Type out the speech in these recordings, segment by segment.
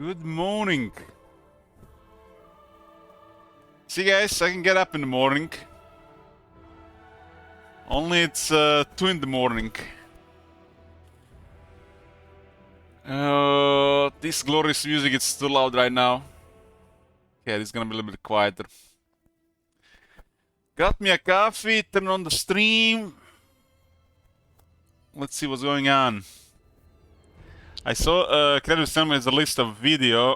Good morning. See guys, I can get up in the morning. Only it's 2 in the morning. This glorious music is too loud right now. Yeah, it's gonna be a little bit quieter. Got me a coffee, turn on the stream. Let's see what's going on. I saw Creative Assembly has a list of video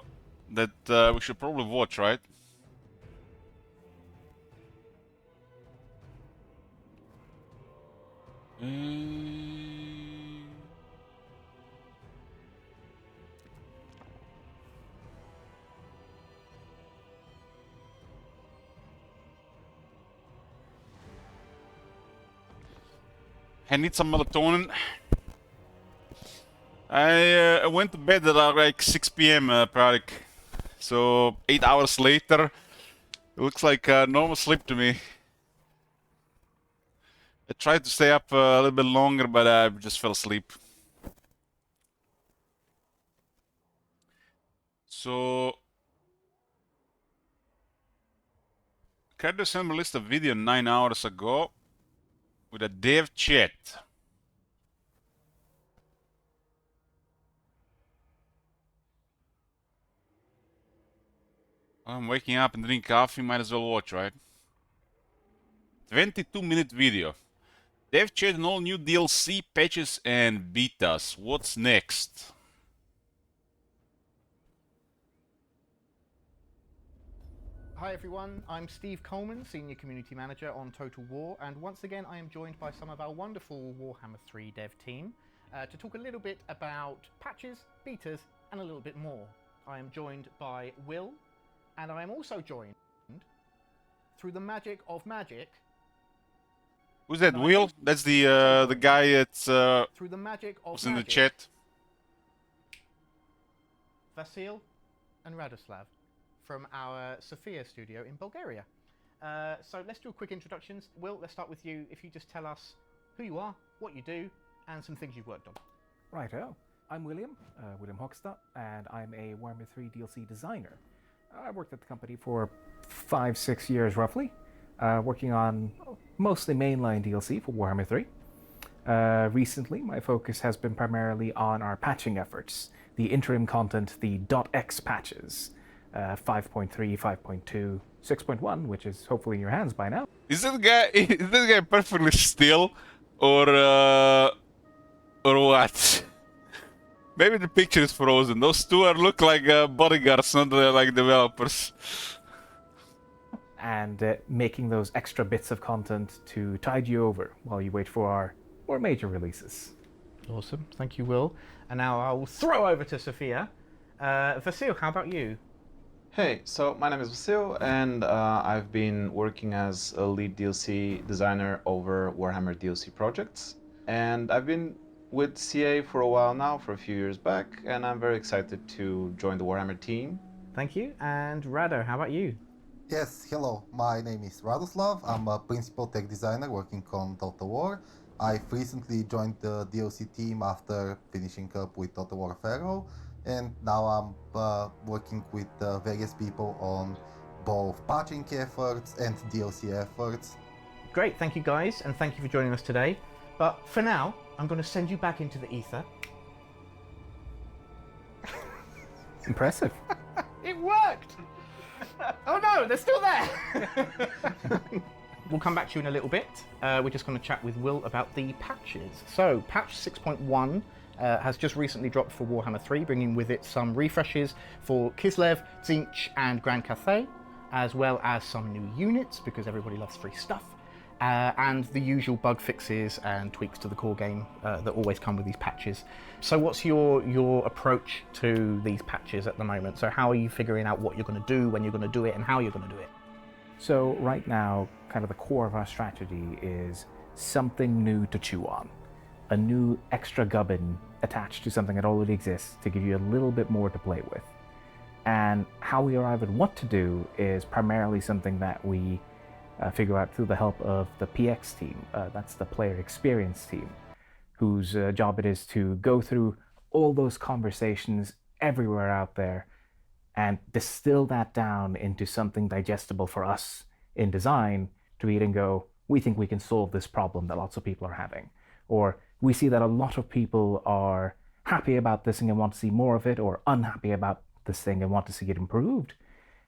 that we should probably watch, right? I need some melatonin. I went to bed at like 6 p.m. Pratik. So 8 hours later, it looks like normal sleep to me. I tried to stay up a little bit longer, but I just fell asleep. So, Creative Assembly released a video 9 hours ago with a dev chat. I'm waking up and drinking coffee, might as well watch, right? 22-minute video. Dev chat and all new DLC, patches and betas. What's next? Hi everyone, I'm Steve Coleman, Senior Community Manager on Total War, and once again I am joined by some of our wonderful Warhammer 3 dev team to talk a little bit about patches, betas, and a little bit more. I am joined by Will, and I am also joined through the magic of magic. Who's that, Will? That's the guy that's through the magic of was in the chat. Vasil and Radoslav from our Sofia studio in Bulgaria. So let's do a quick introductions. Will, let's start with you. If you just tell us who you are, what you do, and some things you've worked on. Righto. I'm William Hockstad, and I'm a Warhammer 3 DLC designer. I worked at the company for 5-6 years roughly, working on mostly mainline DLC for Warhammer 3. Recently, my focus has been primarily on our patching efforts, the interim content, the .x patches. 5.3, 5.2, 6.1, which is hopefully in your hands by now. Is this guy perfectly still, or what? Maybe the picture is frozen. Those two look like bodyguards, not like developers. And making those extra bits of content to tide you over while you wait for our more major releases. Awesome, thank you, Will. And now I'll throw over to Sophia. Vasil, how about you? Hey, so my name is Vasil, and I've been working as a lead DLC designer over Warhammer DLC projects. And I've been with CA for a while now, for a few years back, and I'm very excited to join the Warhammer team. Thank you. And Rado, how about you? Yes, hello. My name is Radoslav. I'm a principal tech designer working on Total War. I've recently joined the DLC team after finishing up with Total War Pharaoh. And now I'm working with various people on both patching efforts and DLC efforts. Great, thank you guys, and thank you for joining us today. But for now, I'm going to send you back into the ether. Impressive. It worked! Oh no, they're still there! We'll come back to you in a little bit. We're just going to chat with Will about the patches. So, patch 6.1 has just recently dropped for Warhammer 3, bringing with it some refreshes for Kislev, Tzeentch, and Grand Cathay, as well as some new units, because everybody loves free stuff, and the usual bug fixes and tweaks to the core game that always come with these patches. So what's your approach to these patches at the moment? So how are you figuring out what you're going to do, when you're going to do it, and how you're going to do it? So right now, kind of the core of our strategy is something new to chew on. A new extra gubbin attached to something that already exists to give you a little bit more to play with. And how we arrive at what to do is primarily something that we figure out through the help of the PX team. That's the player experience team, whose job it is to go through all those conversations everywhere out there and distill that down into something digestible for us in design to read and go, we think we can solve this problem that lots of people are having. Or we see that a lot of people are happy about this thing and want to see more of it, or unhappy about this thing and want to see it improved.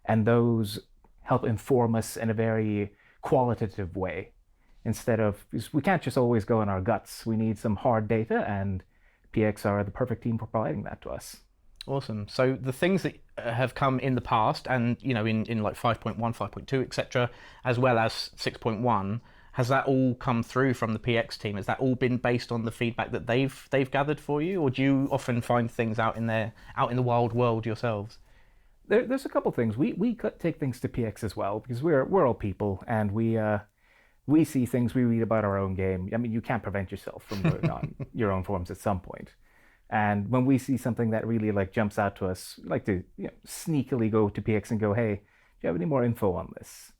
And those help inform us in a very qualitative way. Instead of, we can't just always go in our guts. We need some hard data, and PX are the perfect team for providing that to us. Awesome. So the things that have come in the past, and in like 5.1, 5.2, etc., as well as 6.1, has that all come through from the PX team? Has that all been based on the feedback that they've gathered for you, or do you often find things out in the wild world yourselves? There's a couple things. We take things to PX as well, because we're all people, and we see things, we read about our own game. I mean, you can't prevent yourself from going on your own forums at some point. And when we see something that really like jumps out to us, we like to sneakily go to PX and go, hey, do you have any more info on this?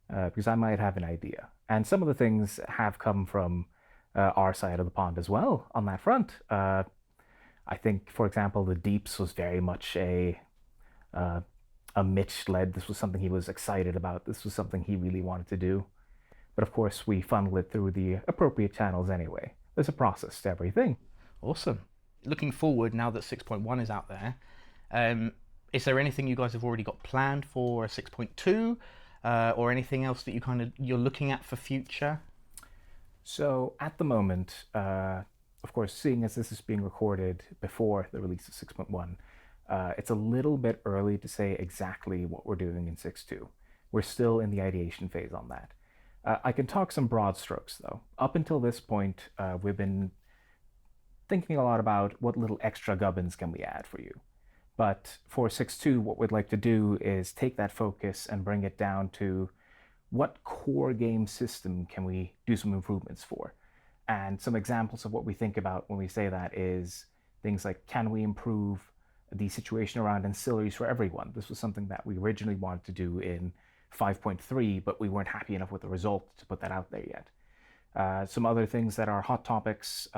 Because I might have an idea. And some of the things have come from our side of the pond as well on that front. I think, for example, the Deeps was very much a Mitch led. This was something he was excited about. This was something he really wanted to do. But of course, we funnel it through the appropriate channels anyway. There's a process to everything. Awesome. Looking forward, now that 6.1 is out there, is there anything you guys have already got planned for 6.2, or anything else that you're looking at for future? So at the moment, of course, seeing as this is being recorded before the release of 6.1, it's a little bit early to say exactly what we're doing in 6.2. We're still in the ideation phase on that. I can talk some broad strokes, though. Up until this point, we've been thinking a lot about what little extra gubbins can we add for you. But for 6.2, what we'd like to do is take that focus and bring it down to what core game system can we do some improvements for. And some examples of what we think about when we say that is things like, can we improve the situation around ancillaries for everyone? This was something that we originally wanted to do in 5.3, but we weren't happy enough with the result to put that out there yet. Some other things that are hot topics,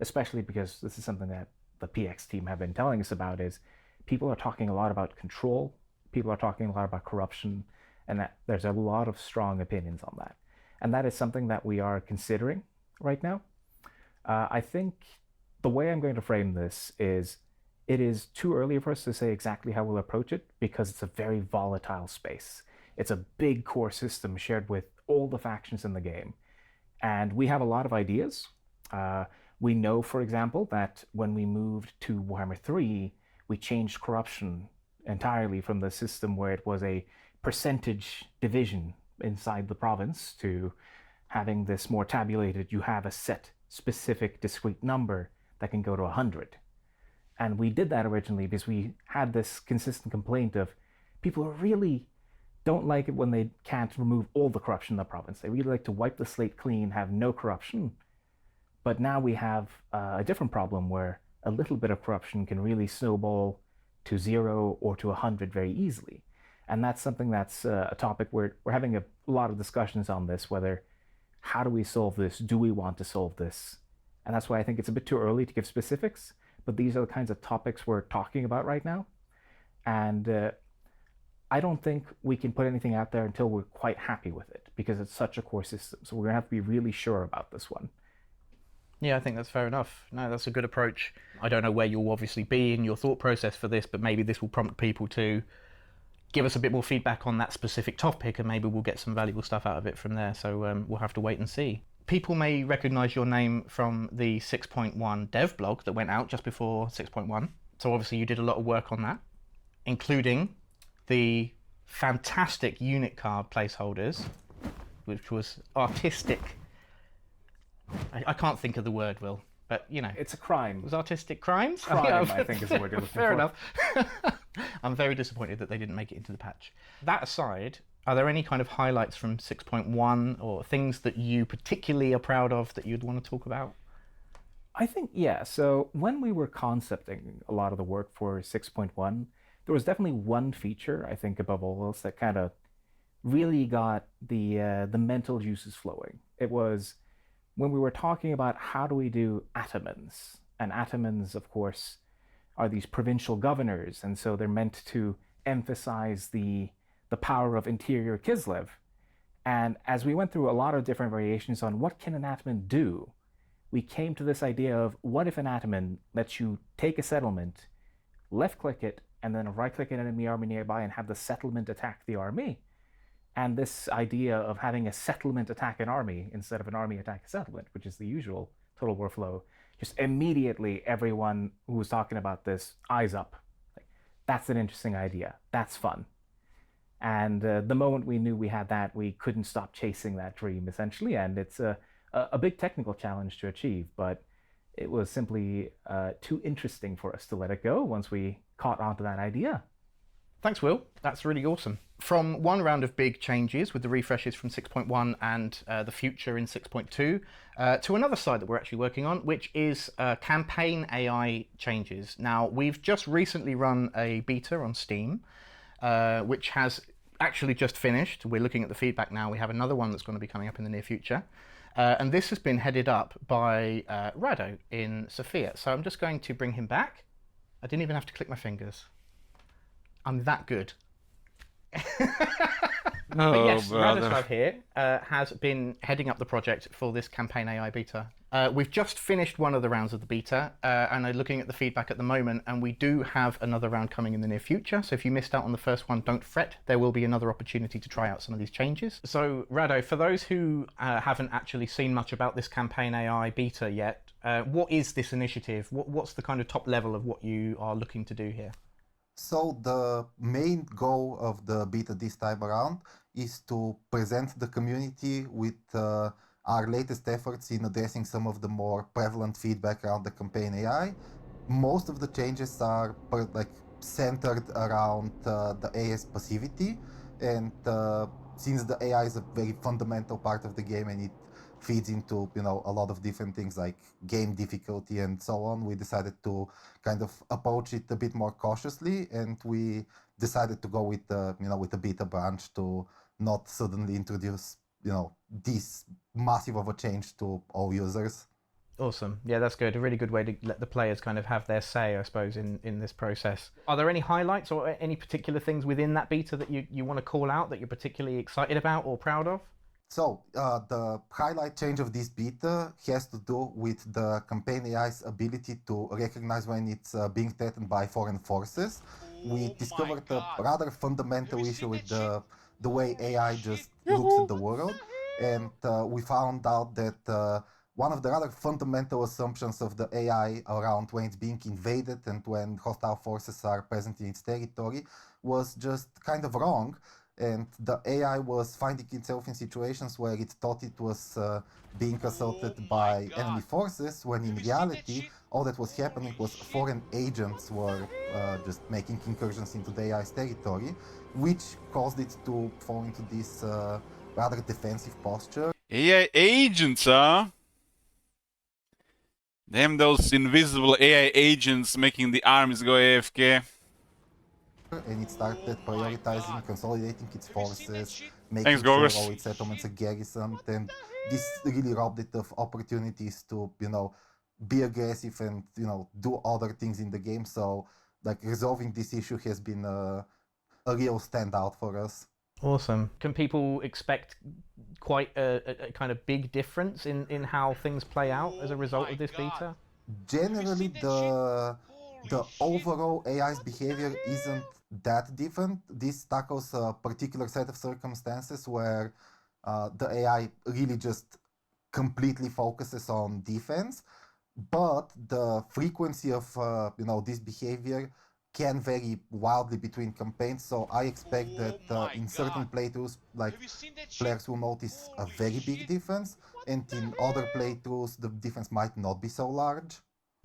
especially because this is something that the PX team have been telling us about, is people are talking a lot about control, people are talking a lot about corruption, and that there's a lot of strong opinions on that. And that is something that we are considering right now. I think the way I'm going to frame this is, it is too early for us to say exactly how we'll approach it, because it's a very volatile space. It's a big core system shared with all the factions in the game. And we have a lot of ideas. We know, for example, that when we moved to Warhammer 3, we changed corruption entirely from the system where it was a percentage division inside the province to having this more tabulated, you have a set specific discrete number that can go to 100. And we did that originally because we had this consistent complaint of people really don't like it when they can't remove all the corruption in the province. They really like to wipe the slate clean, have no corruption. But now we have a different problem where a little bit of corruption can really snowball to 0 or to 100 very easily. And that's something that's a topic where we're having a lot of discussions on this, whether how do we solve this? Do we want to solve this? And that's why I think it's a bit too early to give specifics, but these are the kinds of topics we're talking about right now. And I don't think we can put anything out there until we're quite happy with it, because it's such a core system. So we're gonna have to be really sure about this one. Yeah, I think that's fair enough. No, that's a good approach. I don't know where you'll obviously be in your thought process for this, but maybe this will prompt people to give us a bit more feedback on that specific topic, and maybe we'll get some valuable stuff out of it from there. So we'll have to wait and see. People may recognize your name from the 6.1 dev blog that went out just before 6.1. So obviously you did a lot of work on that, including the fantastic unit card placeholders, which was artistic. I can't think of the word, Will, but you know. It's a crime. It was artistic crimes? Crime, I think is the word you're looking for. Fair enough. I'm very disappointed that they didn't make it into the patch. That aside, are there any kind of highlights from 6.1 or things that you particularly are proud of that you'd want to talk about? I think, yeah. So when we were concepting a lot of the work for 6.1, there was definitely one feature, I think, above all else, that kind of really got the mental juices flowing. It was when we were talking about how do we do atamans. And atamans, of course, are these provincial governors, and so they're meant to emphasize the power of interior Kislev. And as we went through a lot of different variations on what can an Ataman do, we came to this idea of what if an Ataman lets you take a settlement, left-click it, and then right-click an enemy army nearby and have the settlement attack the army. And this idea of having a settlement attack an army instead of an army attack a settlement, which is the usual Total War flow, just immediately everyone who was talking about this, eyes up. Like, that's an interesting idea. That's fun. And the moment we knew we had that, we couldn't stop chasing that dream, essentially. And it's a big technical challenge to achieve, but it was simply too interesting for us to let it go once we caught on to that idea. Thanks, Will. That's really awesome. From one round of big changes with the refreshes from 6.1 and the future in 6.2, to another side that we're actually working on, which is campaign AI changes. Now, we've just recently run a beta on Steam, which has actually just finished. We're looking at the feedback now. We have another one that's going to be coming up in the near future. And this has been headed up by Rado in Sofia. So I'm just going to bring him back. I didn't even have to click my fingers. I'm that good. But yes, Radoslav here has been heading up the project for this campaign AI beta. We've just finished one of the rounds of the beta and are looking at the feedback at the moment, and we do have another round coming in the near future. So if you missed out on the first one, don't fret. There will be another opportunity to try out some of these changes. So Rado, for those who haven't actually seen much about this campaign AI beta yet, what is this initiative? What's the kind of top level of what you are looking to do here? So the main goal of the beta this time around is to present the community with our latest efforts in addressing some of the more prevalent feedback around the campaign AI. Most of the changes are centered around the AI's passivity, and since the AI is a very fundamental part of the game and it feeds into a lot of different things like game difficulty and so on, we decided to kind of approach it a bit more cautiously, and we decided to go with the beta branch to not suddenly introduce this massive of a change to all users. Awesome. Yeah, that's good. A really good way to let the players kind of have their say, I suppose, in this process. Are there any highlights or any particular things within that beta that you want to call out that you're particularly excited about or proud of? So the highlight change of this beta has to do with the campaign AI's ability to recognize when it's being threatened by foreign forces. We discovered a rather fundamental issue with the way AI just looks at the world, and we found out that one of the rather fundamental assumptions of the AI around when it's being invaded and when hostile forces are present in its territory was just kind of wrong. And the AI was finding itself in situations where it thought it was being assaulted by enemy forces, when in reality all that was happening was foreign agents were just making incursions into the AI's territory, which caused it to fall into this rather defensive posture. AI agents, huh? Damn those invisible AI agents making the armies go AFK. And it started prioritizing, consolidating its forces, making Thanks, sure Gorgos. all its settlements are garrisoned, and this really robbed it of opportunities to, be aggressive and, do other things in the game. So, resolving this issue has been a real standout for us. Awesome. Can people expect quite a kind of big difference in how things play out as a result of this beta? Generally, the overall AI's behavior isn't that different. This tackles a particular set of circumstances where the AI really just completely focuses on defense, but the frequency of this behavior can vary wildly between campaigns. So I expect that in certain playthroughs, players will notice a very big difference, and in other playthroughs the difference might not be so large.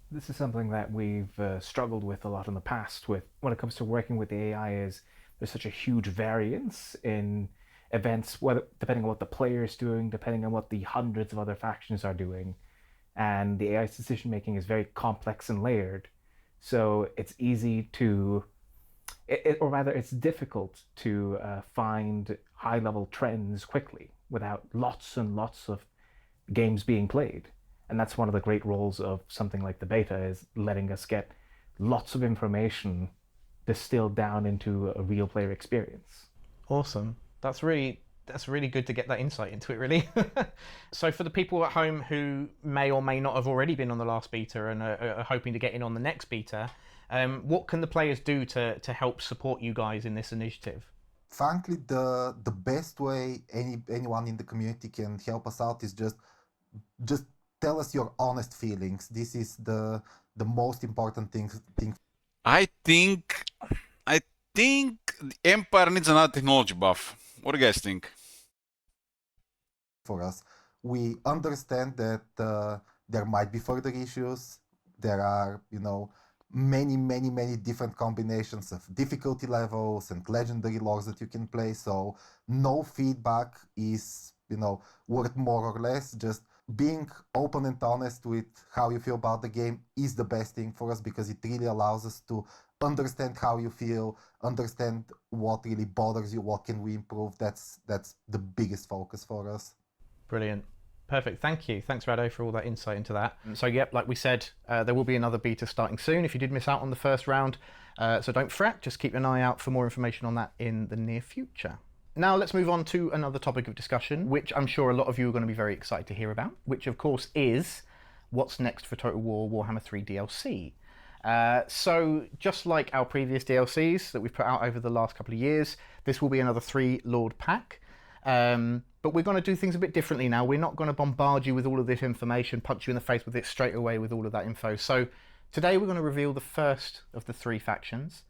This is something that we've struggled with a lot in the past with when it comes to working with the AI. Is there's such a huge variance in events, depending on what the player is doing, depending on what the hundreds of other factions are doing, and the AI's decision making is very complex and layered. So it's easy to, or rather, it's difficult to find high-level trends quickly without lots and lots of games being played. And that's one of the great roles of something like the beta, is letting us get lots of information distilled down into a real player experience. Awesome. That's really good to get that insight into it, really. So for the people at home who may or may not have already been on the last beta and are hoping to get in on the next beta, what can the players do to help support you guys in this initiative? Frankly, the best way anyone in the community can help us out is just tell us your honest feelings. This is the most important thing. I think the Empire needs another technology buff. What do you guys think? For us, we understand that there might be further issues. There are, many different combinations of difficulty levels and legendary lores that you can play. So no feedback is, worth more or less. Just being open and honest with how you feel about the game is the best thing for us, because it really allows us to understand how you feel, understand what really bothers you, what can we improve. That's the biggest focus for us. Brilliant. Perfect. Thank you. Thanks, Rado, for all that insight into that. So, yep, like we said, there will be another beta starting soon if you did miss out on the first round. So don't fret, just keep an eye out for more information on that in the near future. Now let's move on to another topic of discussion, which I'm sure a lot of you are going to be very excited to hear about, which of course is what's next for Total War Warhammer 3 DLC. So just like our previous DLCs that we've put out over the last couple of years, this will be another 3 Lord pack. But we're going to do things a bit differently now. We're not going to bombard you with all of this information, punch you in the face with it straight away with all of that info. So today we're going to reveal the first of the 3 factions,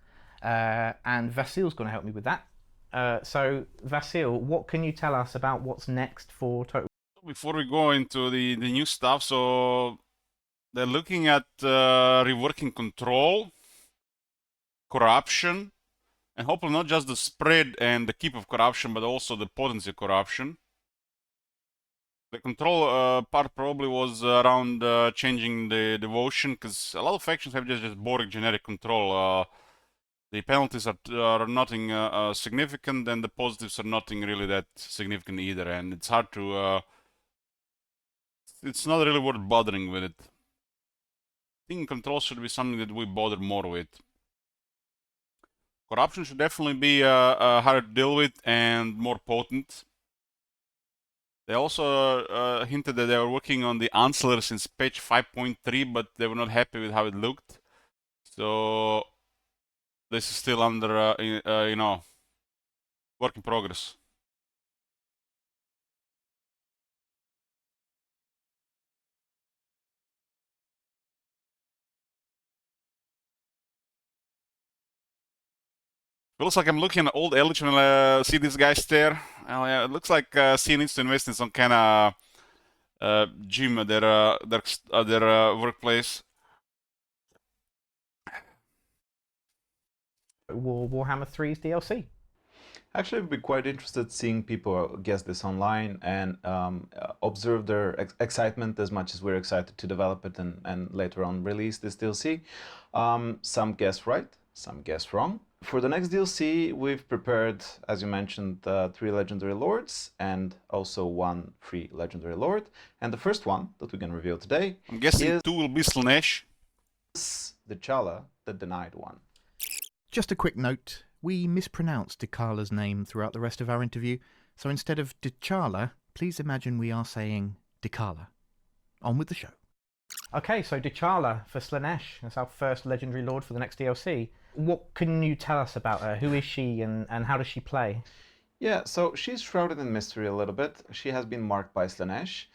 and Vasil's going to help me with that. So Vasil, what can you tell us about what's next for Total War? Before we go into the new stuff, so they're looking at reworking control, corruption, and hopefully not just the spread and the keep of corruption, but also the potency of corruption. The control part probably was around changing the devotion, because a lot of factions have just boring generic control. The penalties are nothing significant, and the positives are nothing really that significant either, and it's hard to... it's not really worth bothering with it. I think control should be something that we bother more with. Corruption should definitely be harder to deal with and more potent. They also hinted that they were working on the Ancillary since patch 5.3, but they were not happy with how it looked. So this is still under, work in progress. It looks like I'm looking at old Elich when I see these guys there. Yeah, it looks like CA needs to invest in some kind of gym at their workplace. Warhammer 3's DLC. Actually, I'd be quite interested seeing people guess this online and observe their excitement as much as we're excited to develop it and later on release this DLC. Some guess right, some guess wrong. For the next DLC, we've prepared, as you mentioned, 3 Legendary Lords and also 1 free Legendary Lord. And the first one that we're going to reveal today, I'm guessing is 2 will be Slaanesh. D'Challa, the Denied One. Just a quick note, we mispronounced D'Challa's name throughout the rest of our interview, so instead of D'Challa, please imagine we are saying D'Challa. On with the show. Okay, so D'Challa for Slaanesh. That's our first Legendary Lord for the next DLC. What can you tell us about her? Who is she and how does she play? Yeah, so she's shrouded in mystery a little bit. She has been marked by Slaanesh,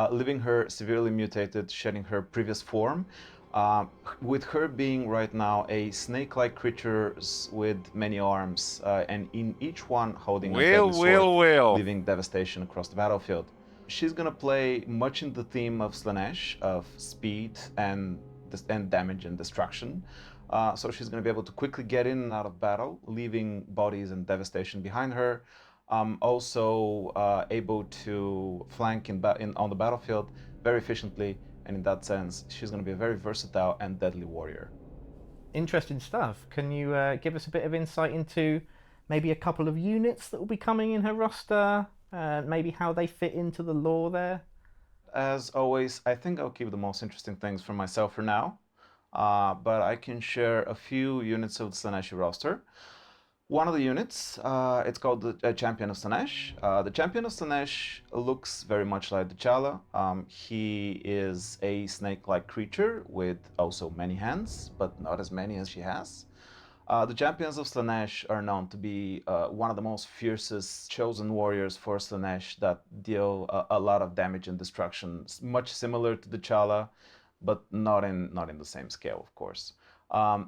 leaving her severely mutated, shedding her previous form. With her being right now a snake-like creature with many arms, and in each one holding a deadly sword, leaving devastation across the battlefield. She's gonna play much in the theme of Slaanesh, of speed and damage and destruction. So she's going to be able to quickly get in and out of battle, leaving bodies and devastation behind her. Also able to flank on the battlefield very efficiently, and in that sense, she's going to be a very versatile and deadly warrior. Interesting stuff. Can you give us a bit of insight into maybe a couple of units that will be coming in her roster, maybe how they fit into the lore there? As always, I think I'll keep the most interesting things for myself for now. but I can share a few units of the Slaaneshi roster. One of the units, it's called the Champion of Slaanesh. The Champion of Slaanesh looks very much like the T'Challa. He is a snake-like creature with also many hands, but not as many as she has. The Champions of Slaanesh are known to be one of the most fiercest chosen warriors for Slaanesh that deal a lot of damage and destruction, much similar to the T'Challa, but not in the same scale, of course.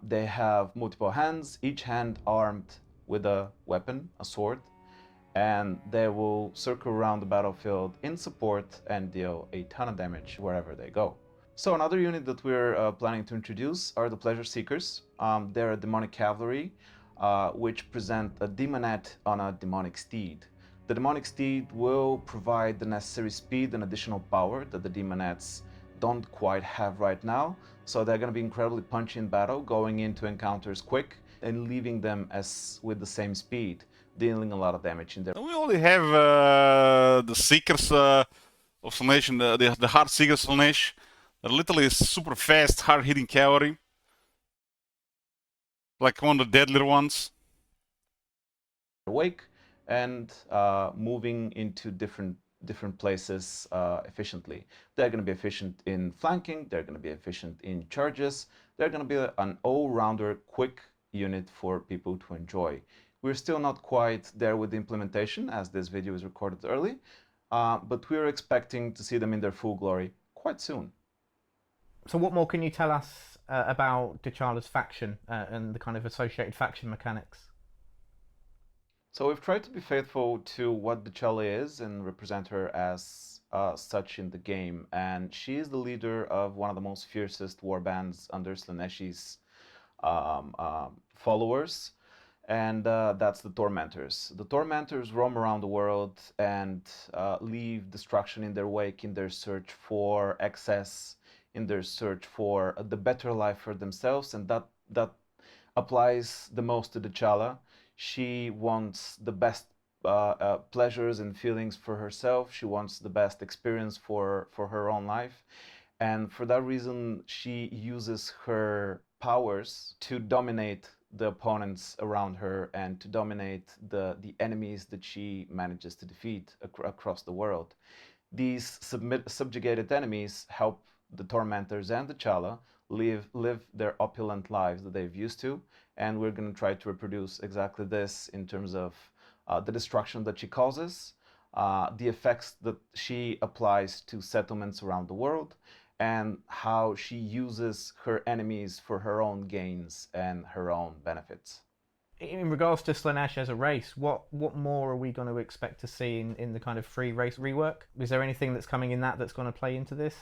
They have multiple hands, each hand armed with a weapon, a sword, and they will circle around the battlefield in support and deal a ton of damage wherever they go. So another unit that we're planning to introduce are the Pleasure Seekers. They're a demonic cavalry, which present a demonette on a demonic steed. The demonic steed will provide the necessary speed and additional power that the demonettes don't quite have right now, so they're going to be incredibly punchy in battle, going into encounters quick and leaving them as with the same speed, dealing a lot of damage in there. We only have the Seekers of Slaanesh, the Hard Seekers of Slaanesh. They're literally super fast, hard-hitting cavalry. Like one of the deadlier ones. Awake and moving into different places efficiently. They're going to be efficient in flanking, they're going to be efficient in charges, they're going to be an all-rounder, quick unit for people to enjoy. We're still not quite there with the implementation, as this video is recorded early, but we're expecting to see them in their full glory quite soon. So what more can you tell us about T'Challa's faction and the kind of associated faction mechanics? So we've tried to be faithful to what T'Challa is and represent her as such in the game, and she is the leader of one of the most fiercest war bands under Slaaneshi's followers, and that's the Tormentors. The Tormentors roam around the world and leave destruction in their wake in their search for excess, in their search for the better life for themselves, and that applies the most to T'Challa. She wants the best pleasures and feelings for herself. She wants the best experience for her own life, and for that reason she uses her powers to dominate the opponents around her and to dominate the enemies that she manages to defeat across the world. These subjugated enemies help the Tormentors and T'Challa live their opulent lives that they've used to, and we're going to try to reproduce exactly this in terms of the destruction that she causes, the effects that she applies to settlements around the world, and how she uses her enemies for her own gains and her own benefits. In regards to Slaanesh as a race, what more are we going to expect to see in the kind of free race rework? Is there anything that's coming in that's going to play into this?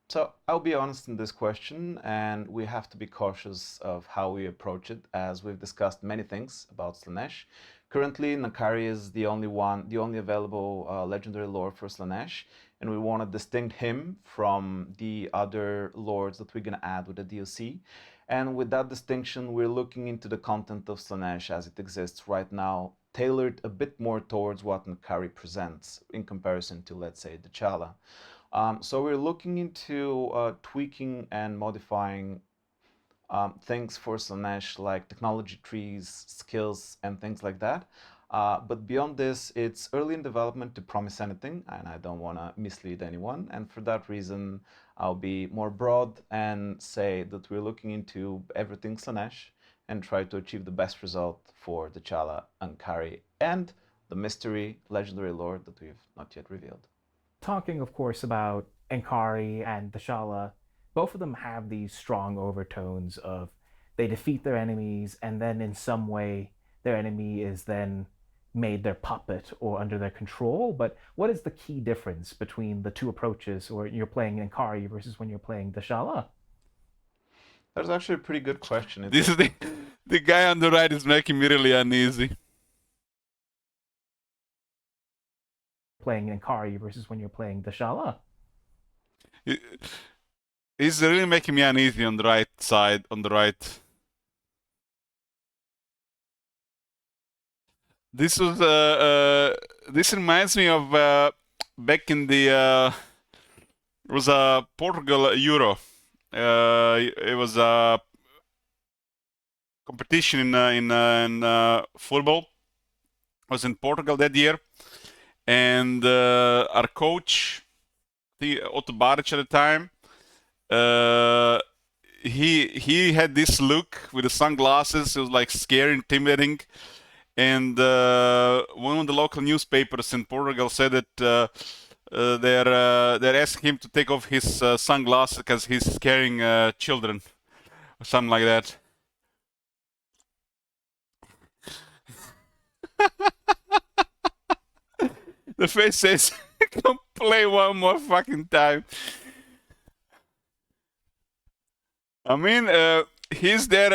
So I'll be honest in this question, and we have to be cautious of how we approach it, as we've discussed many things about Slaanesh. Currently, N'Kari is the only available legendary lord for Slaanesh, and we want to distinct him from the other lords that we're going to add with the DLC. And with that distinction, we're looking into the content of Slaanesh as it exists right now, tailored a bit more towards what N'Kari presents in comparison to, let's say, T'Challa. So we're looking into tweaking and modifying things for Slaanesh, like technology trees, skills, and things like that. But beyond this, it's early in development to promise anything, and I don't want to mislead anyone. And for that reason, I'll be more broad and say that we're looking into everything Slaanesh and try to achieve the best result for T'Challa, N'Kari, and the mystery legendary lord that we've not yet revealed. Talking, of course, about N'Kari and T'Challa, both of them have these strong overtones of they defeat their enemies, and then in some way their enemy is then made their puppet or under their control. But what is the key difference between the two approaches, or you're playing N'Kari versus when you're playing T'Challa? That's actually a pretty good question. This is the guy on the right is making me really uneasy. Playing N'Kari versus when you're playing T'Challa. He's really making me uneasy on the right side, on the right. This was this reminds me of back in the it was a Portugal Euro, It was a competition in football. I was in Portugal that year, and our coach, Otto Baric at the time, he had this look with the sunglasses. It was like scary, intimidating. And one of the local newspapers in Portugal said that they're asking him to take off his sunglasses because he's scaring children or something like that. The face says, "Come play one more fucking time." I mean, he's there,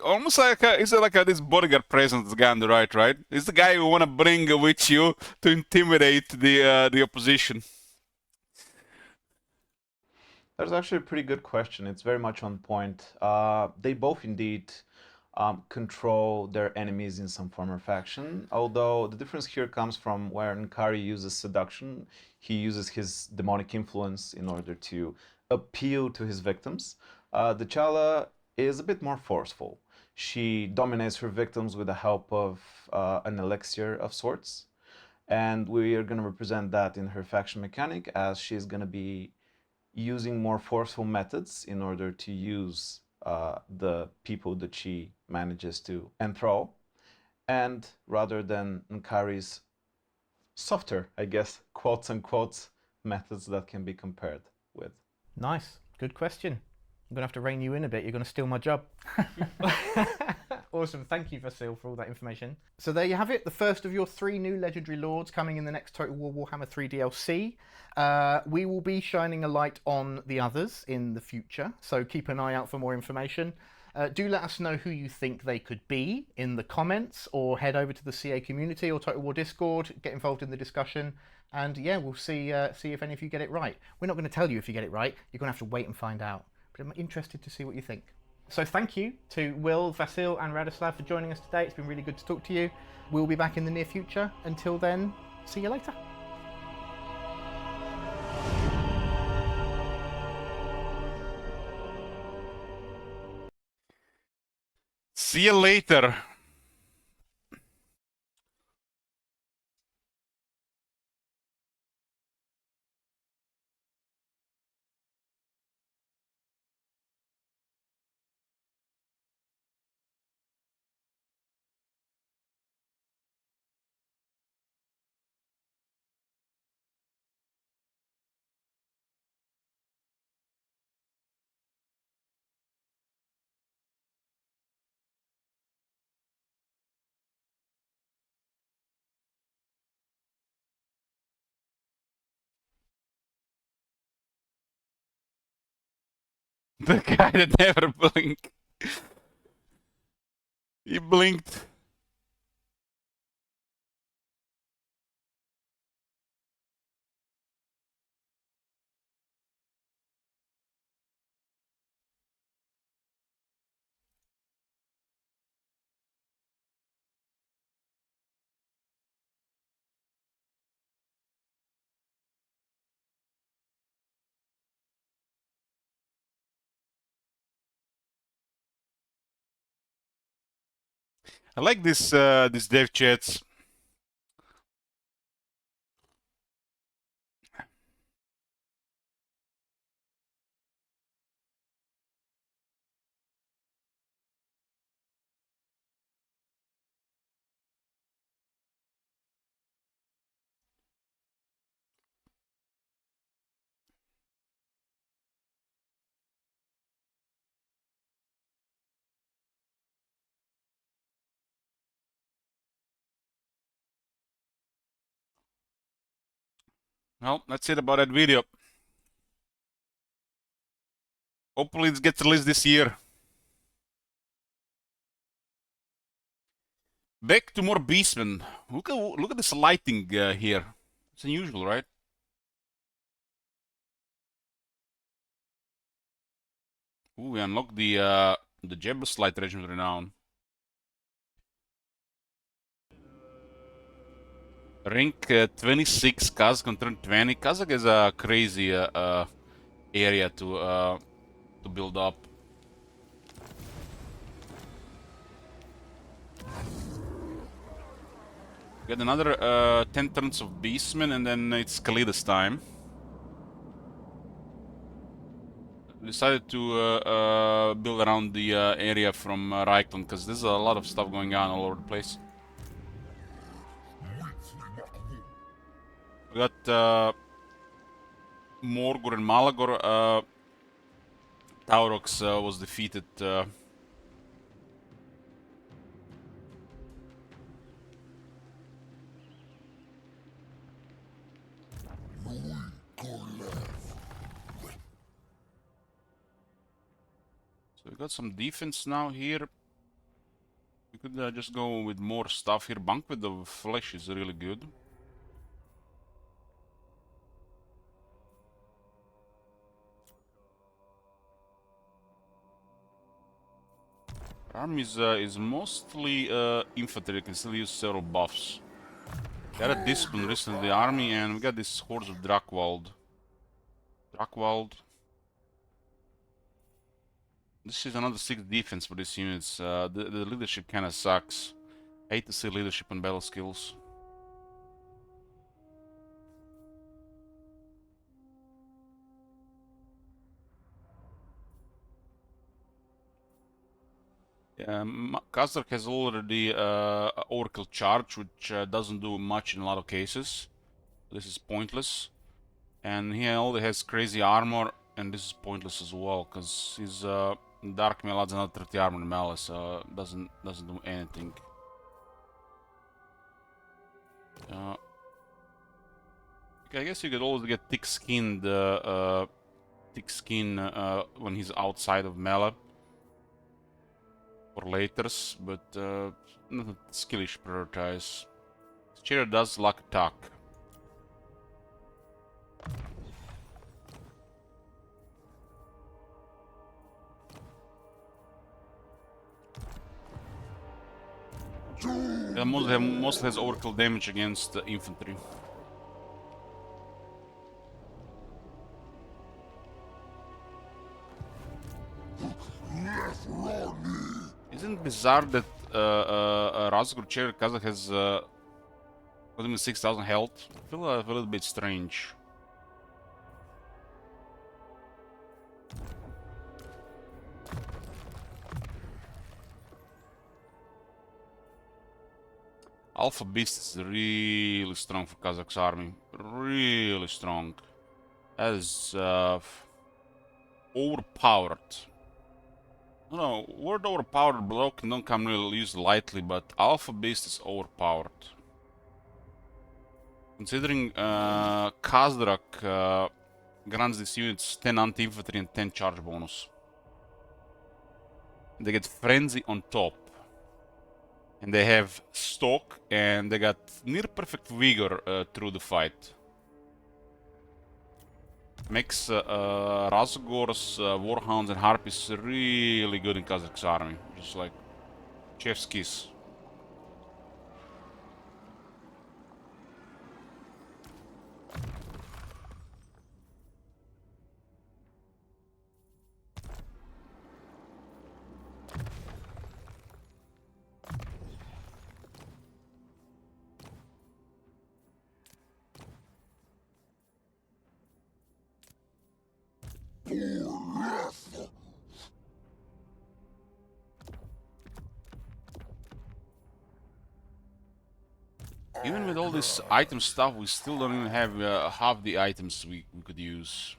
almost like he's like this bodyguard presence, this guy on the right? He's the guy you want to bring with you to intimidate the opposition. That's actually a pretty good question. It's very much on point. They both indeed control their enemies in some form or fashion, although the difference here comes from where Nkari uses seduction. He uses his demonic influence in order to appeal to his victims. T'Challa is a bit more forceful. She dominates her victims with the help of an elixir of sorts, and we are going to represent that in her faction mechanic, as she's going to be using more forceful methods in order to use the people that she manages to enthrall, and rather than Nkari's softer, I guess, quotes unquote, methods that can be compared with. Nice. Good question. I'm going to have to rein you in a bit. You're going to steal my job. Awesome. Thank you, Vasil, for all that information. So there you have it. The first of your 3 new Legendary Lords coming in the next Total War Warhammer 3 DLC. We will be shining a light on the others in the future, so keep an eye out for more information. Do let us know who you think they could be in the comments, or head over to the CA community or Total War Discord, get involved in the discussion, and yeah, we'll see if any of you get it right. We're not going to tell you if you get it right. You're going to have to wait and find out. But I'm interested to see what you think. So thank you to Will, Vasil and Radoslav for joining us today. It's been really good to talk to you. We'll be back in the near future. Until then, see you later. See you later. The guy that never blinked. He blinked. I like this dev chats. Well, that's it about that video. Hopefully it gets released this year. Back to more Beastmen. Look at this lighting here. It's unusual, right? Ooh, we unlocked the Jebuslight Regiment Renown. Rank 26, Kazakh on turn 20. Kazakh is a crazy area to to build up. Get another 10 turns of Beastmen and then it's Kalida's time. Decided to build around the area from Reichland because there's a lot of stuff going on all over the place. We got Morgor and Malagor. Taurox was defeated. So we got some defense now here. We could just go with more stuff here. Banquet of Flesh is really good. Army is mostly infantry. You can still use several buffs. Got a discipline recently the army, and we got this Hordes of Drakvald. This is another 6 defense for these units. The leadership kinda sucks. Hate to see leadership and battle skills. Kazakh has already Oracle Charge, which doesn't do much in a lot of cases. This is pointless. And he only has crazy armor, and this is pointless as well, because his Dark Mail adds another 30 armor in Malice, so doesn't do anything. Okay, I guess you could always get thick-skinned when he's outside of melee. For laters, but not skillish prioritize. Chair does luck attack. Mostly has overkill damage against infantry. Isn't it bizarre that Razgor Chair Kazakh has only 6,000 health? I feel a little bit strange. Alpha Beast is really strong for Kazakh's army. Really strong. That is overpowered. No, word overpowered block don't come really used lightly, but Alpha Beast is overpowered. Considering Kazdrak grants these units 10 anti-infantry and 10 charge bonus. They get Frenzy on top. And they have Stalk, and they got near perfect vigor through the fight. Makes Razgor's Warhounds and Harpies really good in Kazakh's army. Just like chef's kiss. Even with all this item stuff, we still don't even have half the items we could use.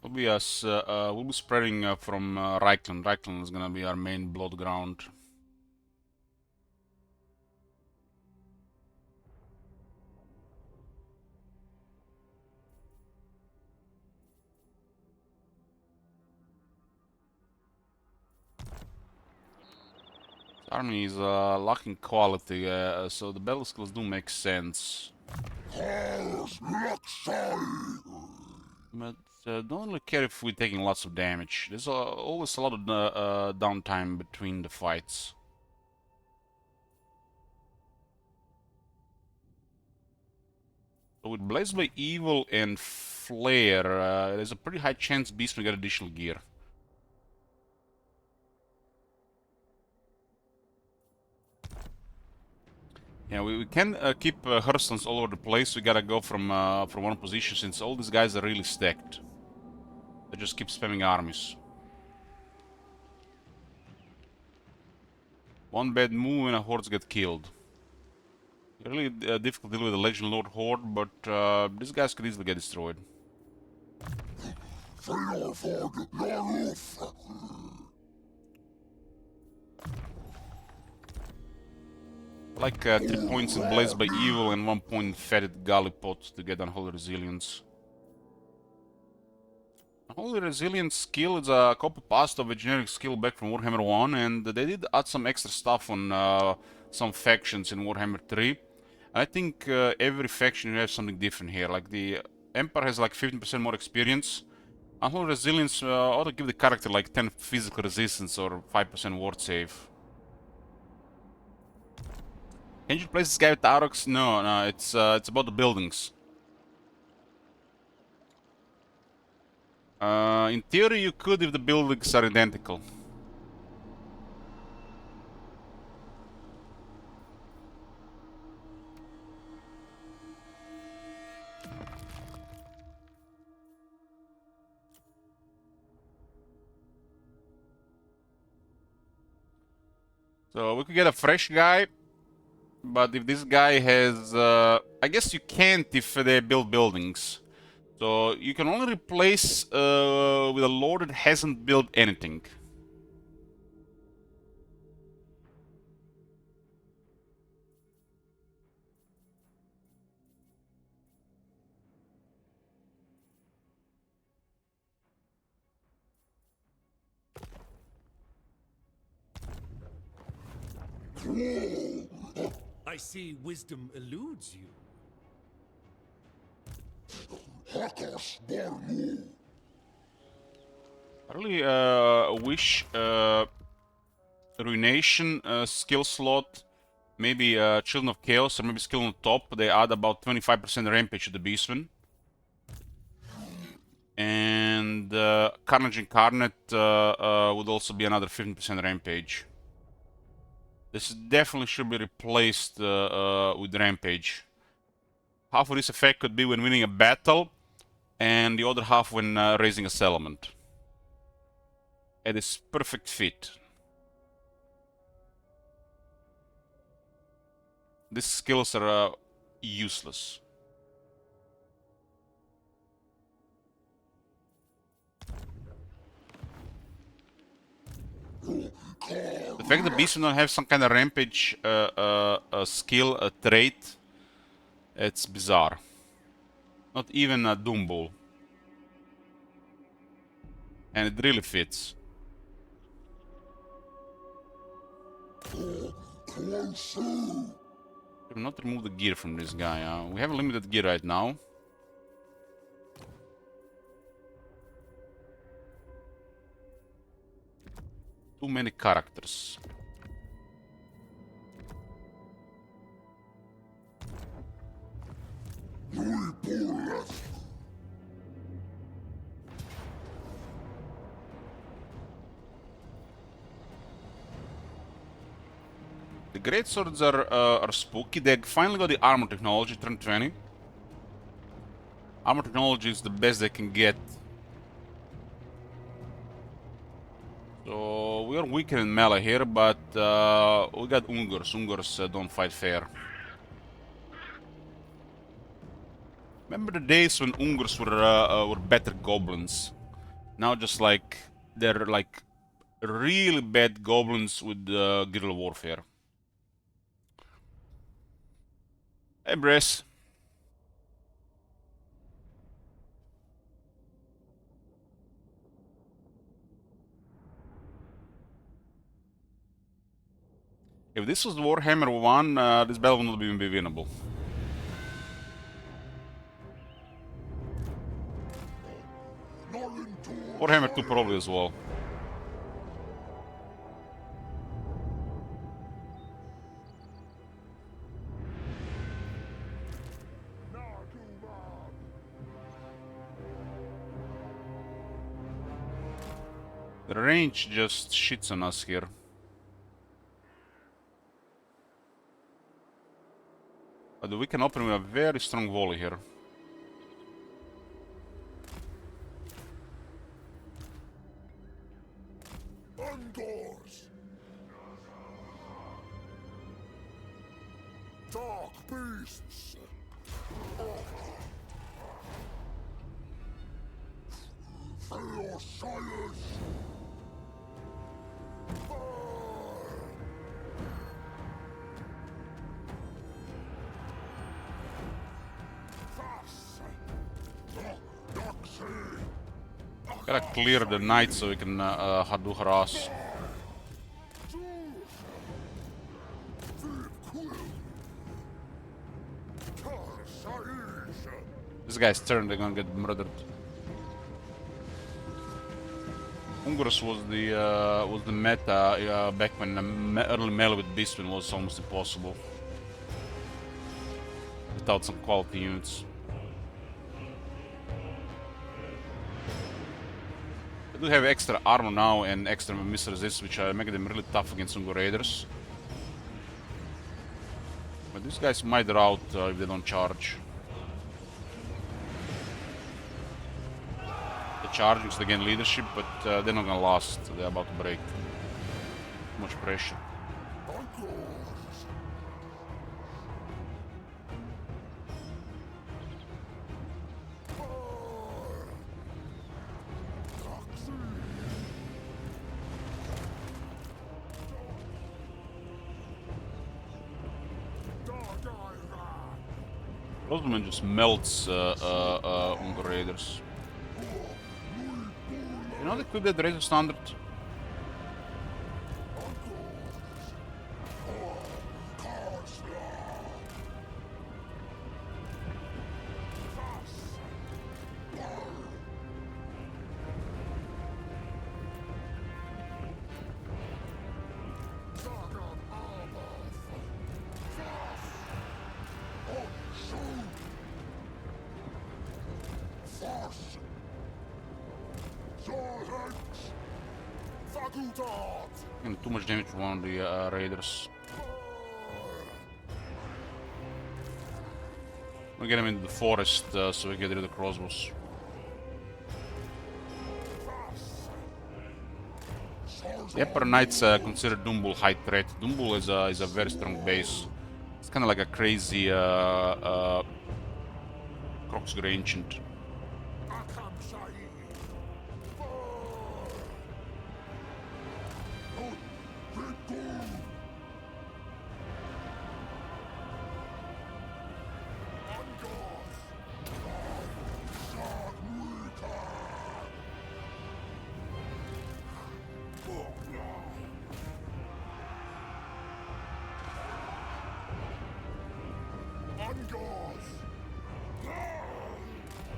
We'll be spreading from Reichland. Reichland is gonna be our main blood ground. Army is lacking quality, so the battle skills do make sense. But Don't really care if we're taking lots of damage. There's always a lot of downtime between the fights. So with Blazed by Evil and Flare, there's a pretty high chance Beast will get additional gear. Yeah, we can keep Hearthstones all over the place. We gotta go from one position since all these guys are really stacked. They just keep spamming armies. One bad move and a hordes get killed. Really difficult to deal with the Legion Lord Horde, but these guys could easily get destroyed. Like 3 points in Blazed by Evil and 1 point in Fetid Gallipot to get Unholy Resilience. Unholy Resilience skill is a copy-paste of a generic skill back from Warhammer 1, and they did add some extra stuff on some factions in Warhammer 3. I think every faction has something different here. Like the Empire has like 15% more experience. Unholy Resilience ought to give the character like 10 physical resistance or 5% ward save. Can you replace this guy with Aurochs? No, it's about the buildings. In theory you could if the buildings are identical. So we could get a fresh guy. But if this guy has... I guess you can't if they build buildings. So you can only replace with a lord that hasn't built anything. I see wisdom eludes you. I really wish Ruination skill slot, maybe Children of Chaos, or maybe skill on top. They add about 25% rampage to the Beastman. And Carnage Incarnate would also be another 15% rampage. This definitely should be replaced with Rampage. Half of this effect could be when winning a battle, and the other half when raising a settlement. It is perfect fit. These skills are useless. The fact that Beastmen don't have some kind of rampage skill, a trait, it's bizarre. Not even a Doom Bull. And it really fits. Should not remove the gear from this guy. We have a limited gear right now. Too many characters. The great swords are spooky. They finally got the armor technology, turn 20. Armor technology is the best they can get. So we are weaker in melee here, but we got Ungors. Ungors don't fight fair. Remember the days when Ungors were better goblins? Now just like they're like really bad goblins with guerrilla warfare. Hey, Bress. If this was Warhammer 1, this battle would not even be winnable. Warhammer 2 probably as well. The range just shits on us here. But we can open with a very strong volley here. Ungors! Dark beasts! Your sires! Gotta clear the knight so we can do harass. This guy's turn, they're gonna get murdered. Ungurus was the meta back when early melee with Beastman was almost impossible without some quality units. They do have extra armor now and extra missile resist, which make them really tough against Ungur Raiders. But these guys might rout if they don't charge. They're charging so they gain leadership, but they're not gonna last. They're about to break. Too much pressure. Rosman just melts Ungur Raiders. You know they could get Razor Standard? And too much damage to one of the raiders. We'll get him into the forest so we get rid of the crossbows. The Emperor Knight's considered Doombull high threat. Doombull is a very strong base. It's kind of like a crazy Kroxgor Ancient.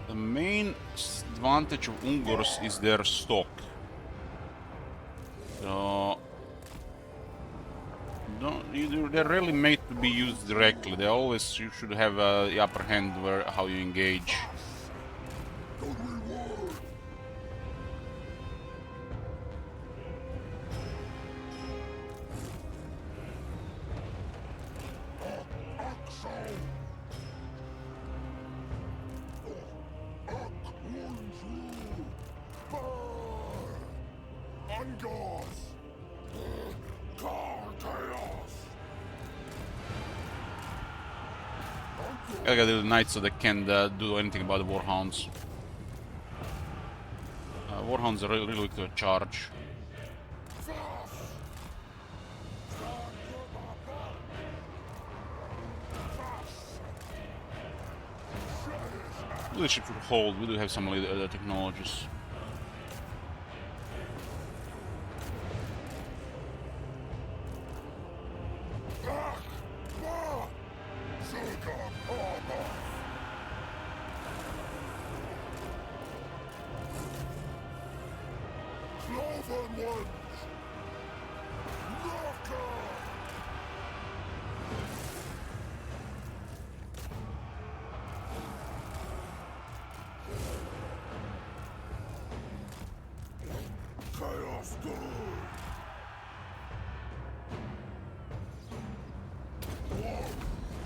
The main advantage of Ungors is their stock. So they're rarely made to be used directly. They always you should have the upper hand where how you engage. I gotta do the knights so they can't do anything about the warhounds. Warhounds are really weak to a charge. Leadership should hold. We do have some technologies. Open ones! Knocker! Chaos good!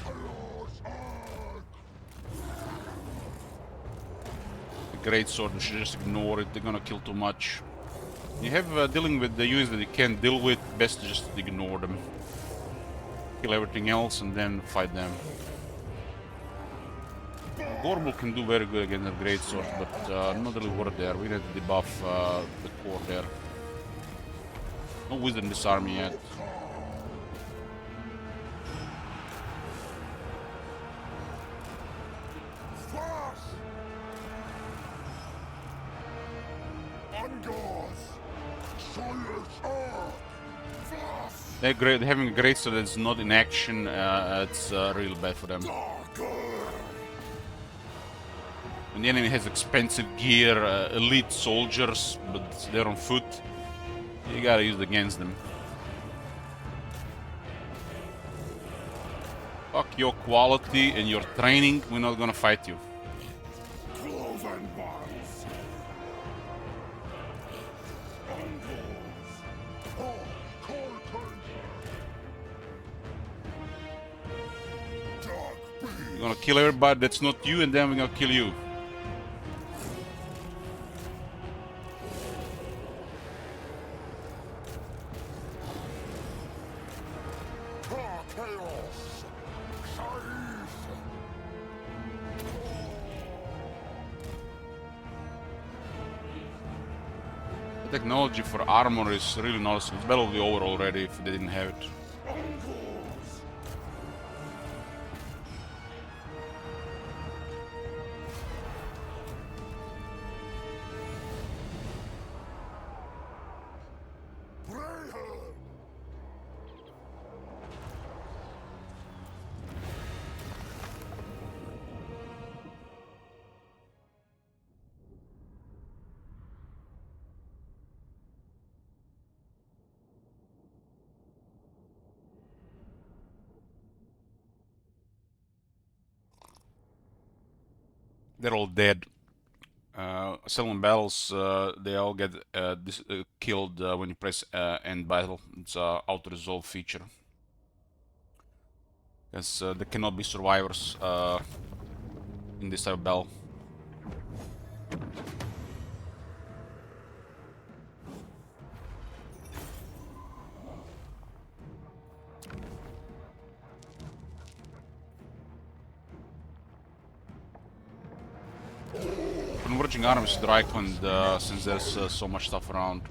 Chaos arc! The great sword, you should just ignore it. They're gonna kill too much. You have dealing with the units that you can't deal with. Best to just ignore them. Kill everything else and then fight them. Gorbel can do very good against the great sword, but not really worth there. We need to debuff the core there. No wizard in this army yet. Fast! Angors! Soyuz arc! Fast! They're great. Having a great sword that's not in action, it's real bad for them. Darker! When the enemy has expensive gear, elite soldiers, but they're on foot, you gotta use it against them. Fuck your quality and your training, we're not gonna fight you. Cloven ones! Angors! Oh, Cortez! Dark beast! We're gonna kill everybody that's not you, and then we're gonna kill you. Chaos! Size! The technology for armor is really noticeable. It's better with the over already if they didn't have it. Angors! Brayhead! They're all dead. Settlement battles, they all get killed when you press end battle. It's a auto-resolve feature. Because there cannot be survivors in this type of battle. Converging armies is Dryland since there's so much stuff around.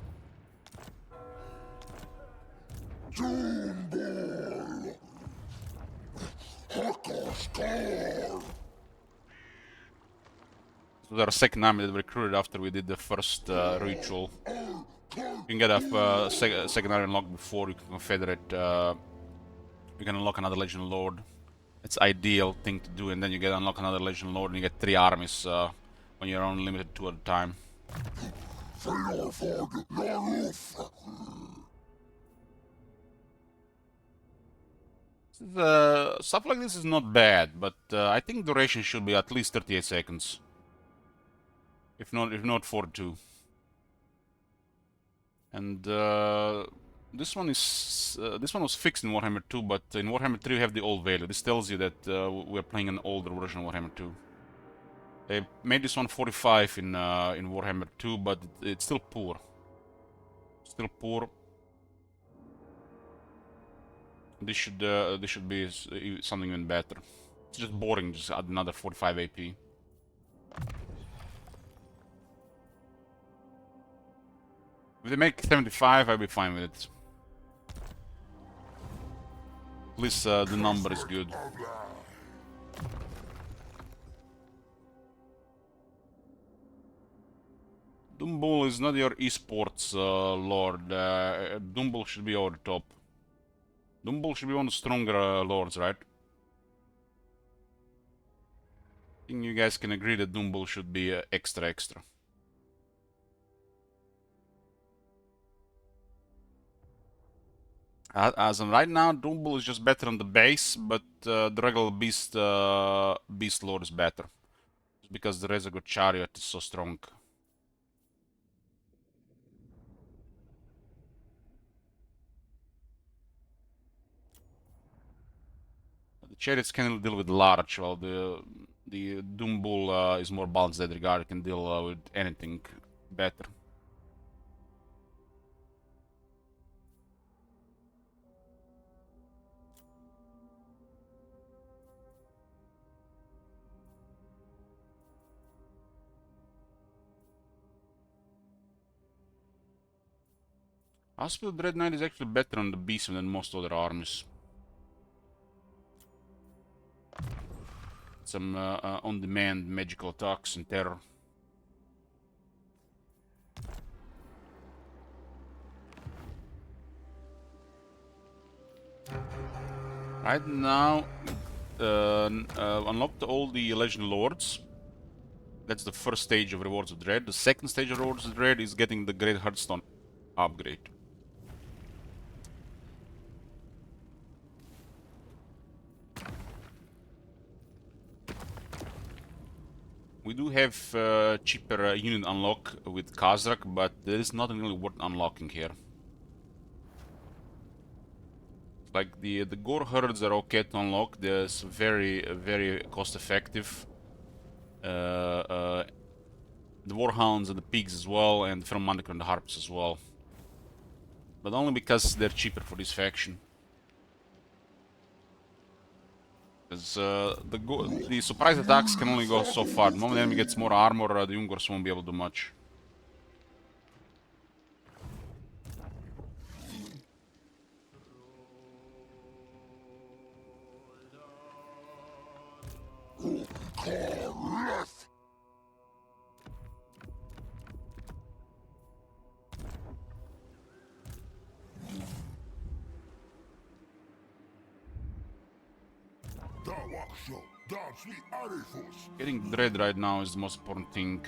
Doom Ball! Haka's Call! So they're a second army that we recruited after we did the first ritual. You can get a second army unlocked before you can confederate. You can unlock another Legion Lord. It's ideal thing to do, and then you get unlock another Legion Lord, and you get 3 armies when you're only limited 2 at a time. Fearfog Laruf! Stuff like this is not bad, but I think duration should be at least 38 seconds. If not 42. And this one was fixed in Warhammer 2, but in Warhammer 3 we have the old value. This tells you that we're playing an older version of Warhammer 2. They made this one 45 in Warhammer 2, but it's still poor. Still poor. This should be something even better. It's just boring. Just add another 45 AP. If they make 75, I'll be fine with it. At least the number is good. Dumble is not your esports lord. Dumble should be over the top. Dumble should be one of the stronger lords, right? I think you guys can agree that Dumble should be extra. As of right now, Doombull is just better on the base, but the regular Beast Lord is better. Just because the Rezagot Chariot is so strong. The Chariots can deal with large, while the Doombull is more balanced in that regard. It can deal with anything better. Hospital Dread Knight is actually better on the Beast than most other armies. Some on-demand magical attacks and terror. Right now, unlocked all the Legend Lords. That's the first stage of Rewards of Dread. The second stage of Rewards of Dread is getting the Great Hearthstone upgrade. We do have cheaper unit unlock with Khazrak, but there is nothing really worth unlocking here. Like the Gore Herds are okay to unlock. They're very cost effective. The Warhounds and the Pigs as well, and the Ferromantic and the Harps as well. But only because they're cheaper for this faction. Because the surprise attacks can only go so far. The moment the enemy gets more armor, the Ungors won't be able to do much. Getting Dread right now is the most important thing.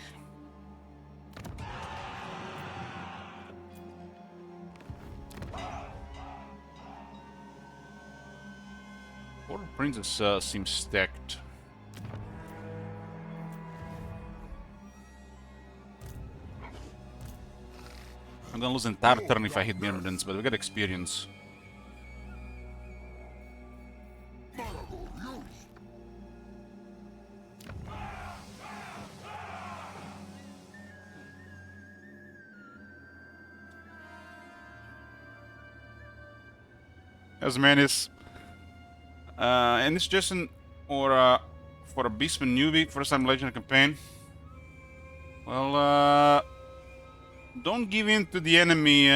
Poor Princess seems stacked. I'm gonna lose an entire turn if I hit Myrmidons, but we get experience. Asmanis. Any suggestion or for a Beastman newbie, first time Legend campaign? Well, don't give in to the enemy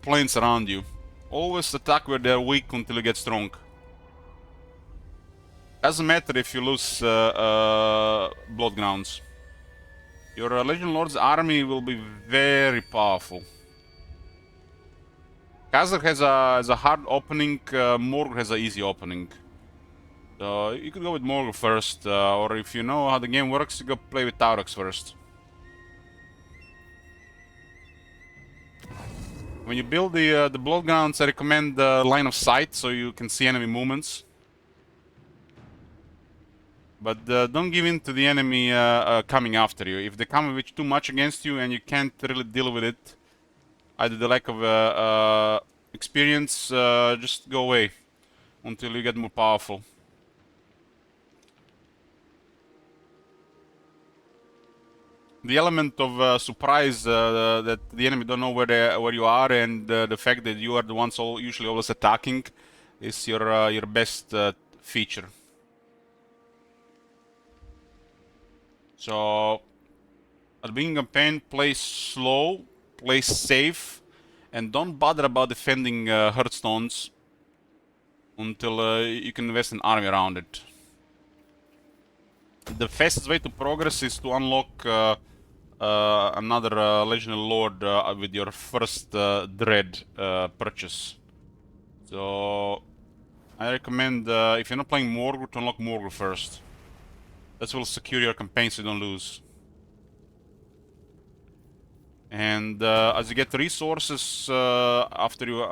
planes around you. Always attack where they're weak until you get strong. Doesn't matter if you lose Blood Grounds. Your Legend Lord's army will be very powerful. Khazrak has a hard opening, Morgul has an easy opening. So you could go with Morgul first, or if you know how the game works, you go play with Taurox first. When you build the Blood Grounds, I recommend line of sight so you can see enemy movements. But don't give in to the enemy coming after you. If they come with too much against you and you can't really deal with it, either the lack of experience, just go away until you get more powerful. The element of surprise that the enemy don't know where you are, and the fact that you are the ones usually always attacking, is your best feature. So, at the beginning of campaign, play slow, play safe, and don't bother about defending Hearthstones until you can invest an army around it. The fastest way to progress is to unlock another Legendary Lord with your first Dread purchase. So, I recommend, if you're not playing Morgul, to unlock Morgul first. That will secure your campaign so you don't lose. And as you get resources, after you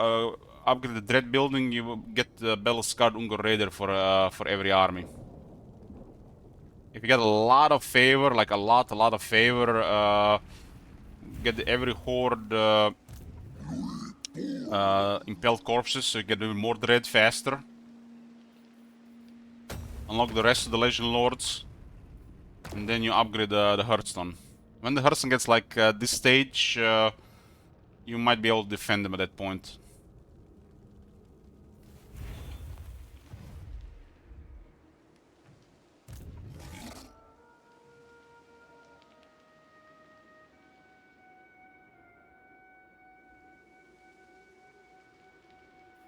upgrade the Dread building, you will get Battle Scarred Ungor Raider for every army. If you get a lot of favor, like a lot of favor, get every horde impelled corpses, so you get even more Dread faster. Unlock the rest of the Legion Lords, and then you upgrade the Hearthstone. When the Hearthstone gets like this stage, you might be able to defend them at that point.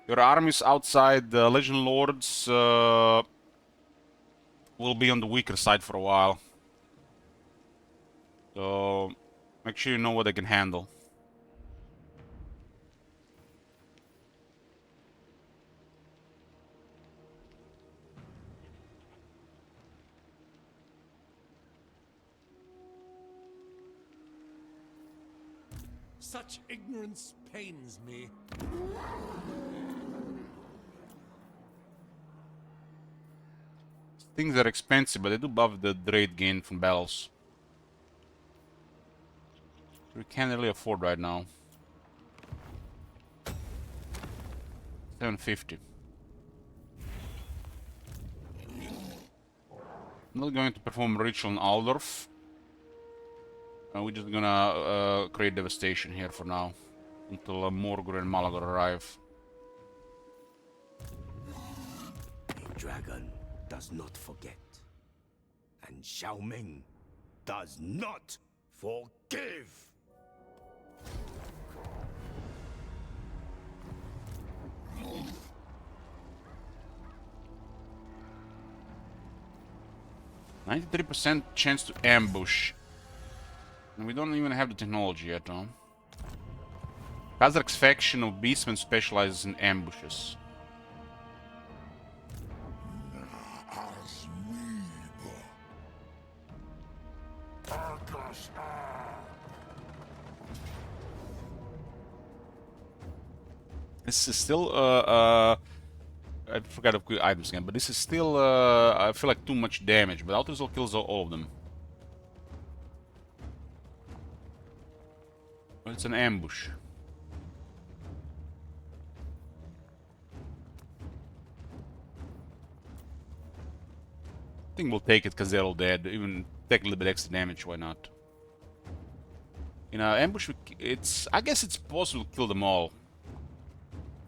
Your armies outside the Legion Lords will be on the weaker side for a while. So make sure you know what they can handle. Such ignorance pains me. Things are expensive, but they do buff the Dread gain from battles. We can't really afford right now. 750. I'm not going to perform ritual on Aldorf. We're just gonna create devastation here for now, until Morgul and Malagor arrive. A dragon does not forget, and Xiaoming does not forgive. %93 chance to ambush. And we don't even have the technology yet, huh? Khazrak's faction of beastmen specializes in ambushes. This is still, I forgot to quick items again, but this is still, I feel like too much damage, but Autosol kills all of them. Well, it's an ambush. I think we'll take it because they're all dead. Even take a little bit extra damage, why not? In an ambush, I guess it's possible to kill them all.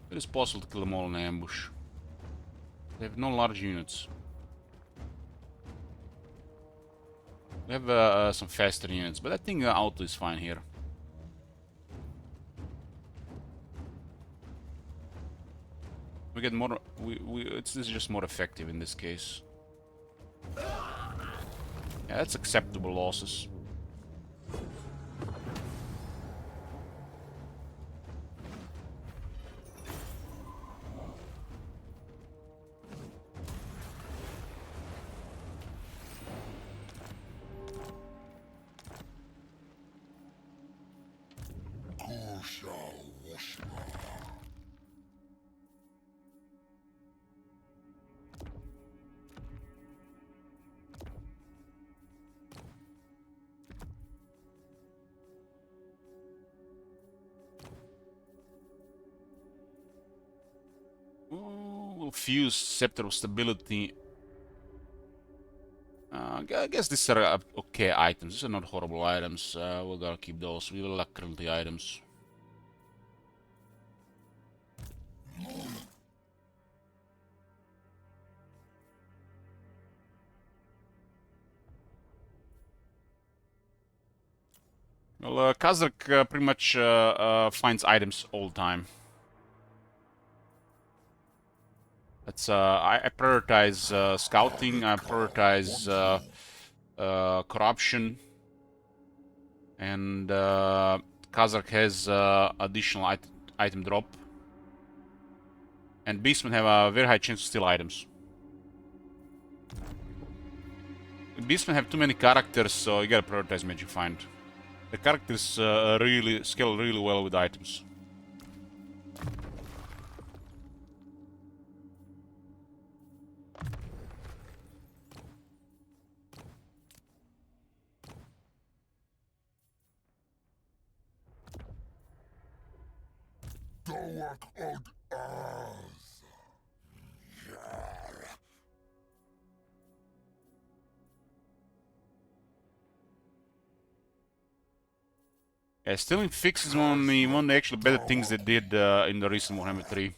It is possible to kill them all in an ambush. They have no large units. We have some faster units, but I think auto is fine here. We get more. This is just more effective in this case. Yeah, that's acceptable losses. We'll fuse Scepter of Stability. I guess these are okay items. These are not horrible items. We're gonna keep those. We will lack currently items. Well, Khazrak pretty much finds items all the time. That's I prioritize scouting. I prioritize corruption, and Khazrak has additional item drop, and beastmen have a very high chance to steal items. Beastmen have too many characters, so you gotta prioritize Magic Find. The characters really scale really well with items. Doak og Az. Yar. Yeah, Stealing Fix is one of the actually better things they did in the recent Warhammer 3.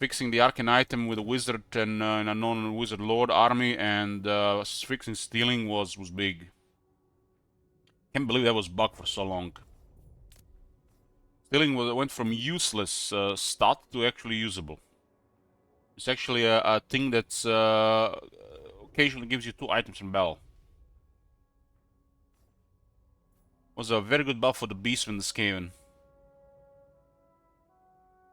Fixing the arcane item with a wizard and an unknown wizard lord army, and fixing stealing was big. Can't believe that was bugged for so long. Stealing went from useless stat to actually usable. It's actually a thing that's occasionally gives you 2 items in battle. Was a very good buff for the beast when the Skaven.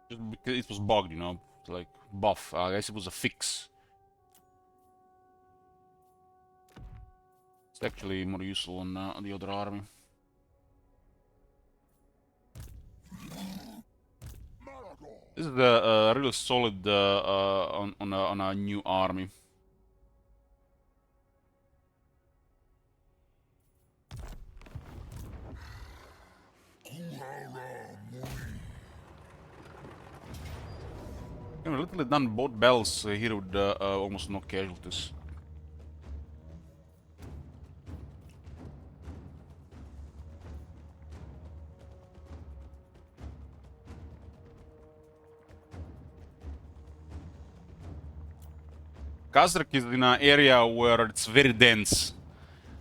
Just because it was bugged, you know, like buff. I guess it was a fix. It's actually more useful on the other army. This is a really solid on a new army. We literally done both battles here with almost no casualties. Kazrak is in an area where it's very dense.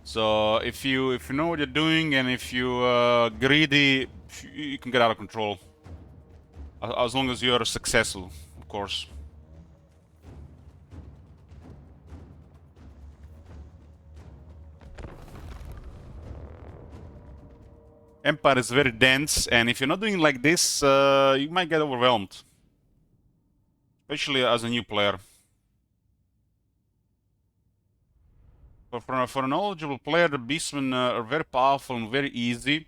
So if you know what you're doing and if you greedy, you can get out of control. As long as you are successful, of course. Empire is very dense, and if you're not doing like this, you might get overwhelmed. Especially as a new player. But for a knowledgeable player, the Beastmen are very powerful and very easy.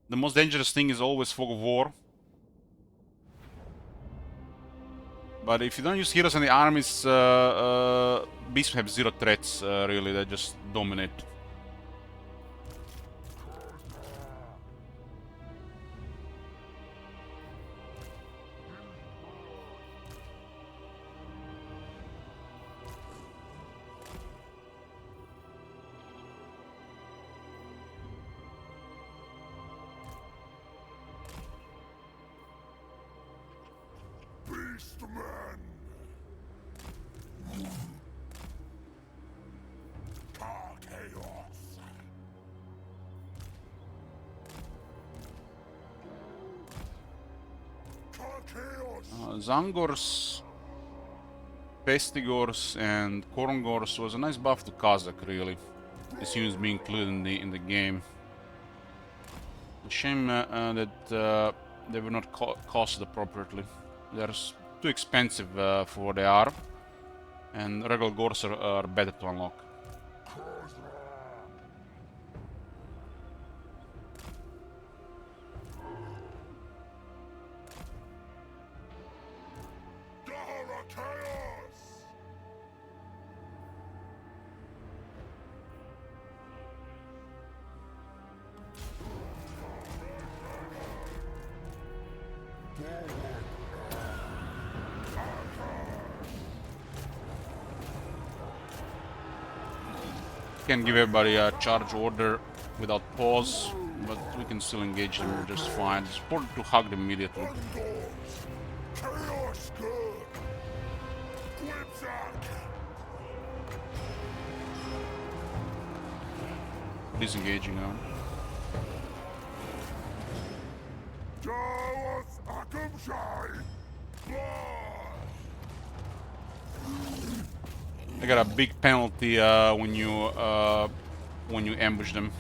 The most dangerous thing is always Fog of War. But if you don't use heroes in the armies, Beastmen have 0 threats, really, they just dominate. Beastman. Chaos. Zangors, Pestigors, and Korngors was a nice buff to Kazakh, really. These units being included in the game. A shame that they were not costed appropriately. They're too expensive for what they are, and regular Gors are better to unlock. Can give everybody a charge order without pause, but we can still engage them just fine. It's important to hug them immediately. Chaos good. Whipsack. Disengaging now. Jawas Akamshai. They got a big penalty when you ambush them,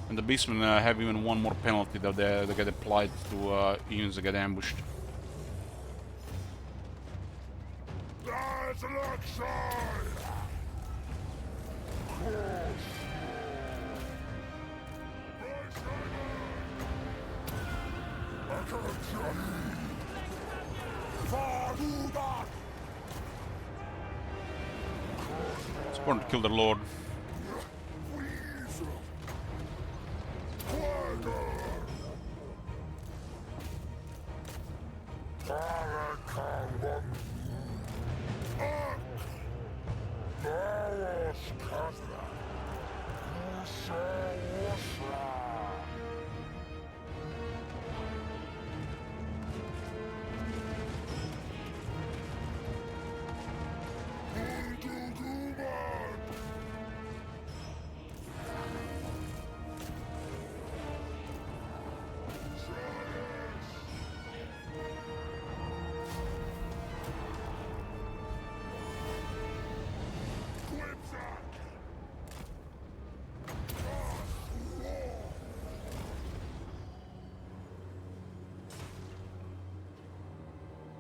and the Beastmen have even one more penalty that they get applied to units that get ambushed. That's Lakshai. It's important to kill their lord.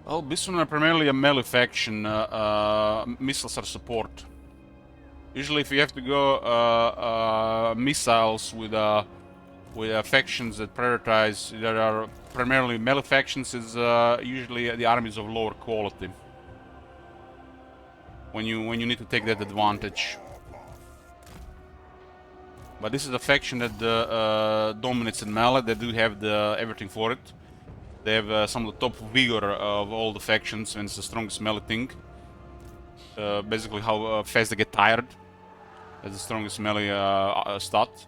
Well, Beastmen are primarily a melee faction. Missiles are support. Usually, if you have to go missiles with factions that prioritize, that are primarily melee factions, is usually the armies of lower quality. When you need to take that advantage. But this is a faction that dominates in melee. They do have everything for it. They have some of the top vigor of all the factions, and it's the strongest melee thing. Basically, how fast they get tired. That's the strongest melee stat.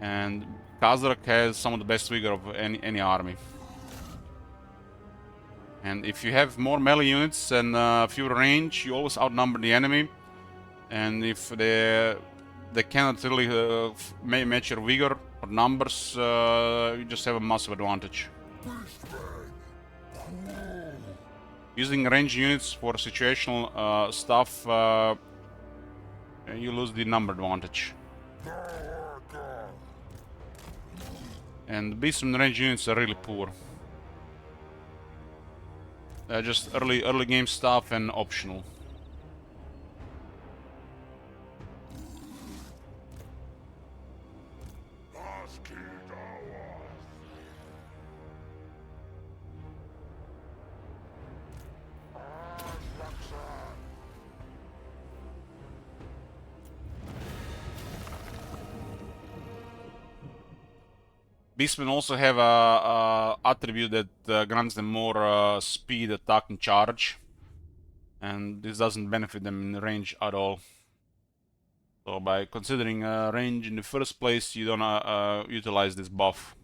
And Khazrak has some of the best vigor of any army. And if you have more melee units and fewer range, you always outnumber the enemy. And if they cannot really match your vigor or numbers, you just have a massive advantage. Using range units for situational stuff, you lose the number advantage. And the Beastmen range units are really poor. They're just early game stuff and optional. Beastmen also have a attribute that grants them more speed, attack, and charge, and this doesn't benefit them in range at all. So by considering range in the first place, you don't utilize this buff.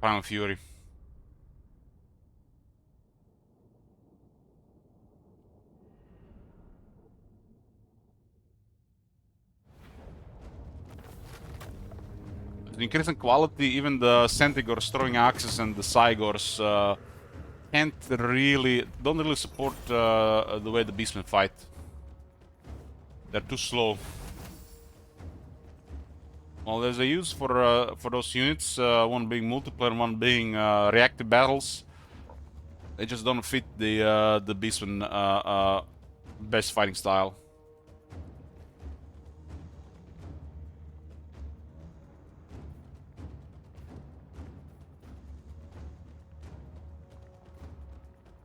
Primal Fury. The increase in quality, even the Centigors throwing axes and the Cygors don't really support the way the Beastmen fight. They're too slow. Well, there's a use for those units, one being multiplayer, one being reactive battles. They just don't fit the Beastmen best fighting style.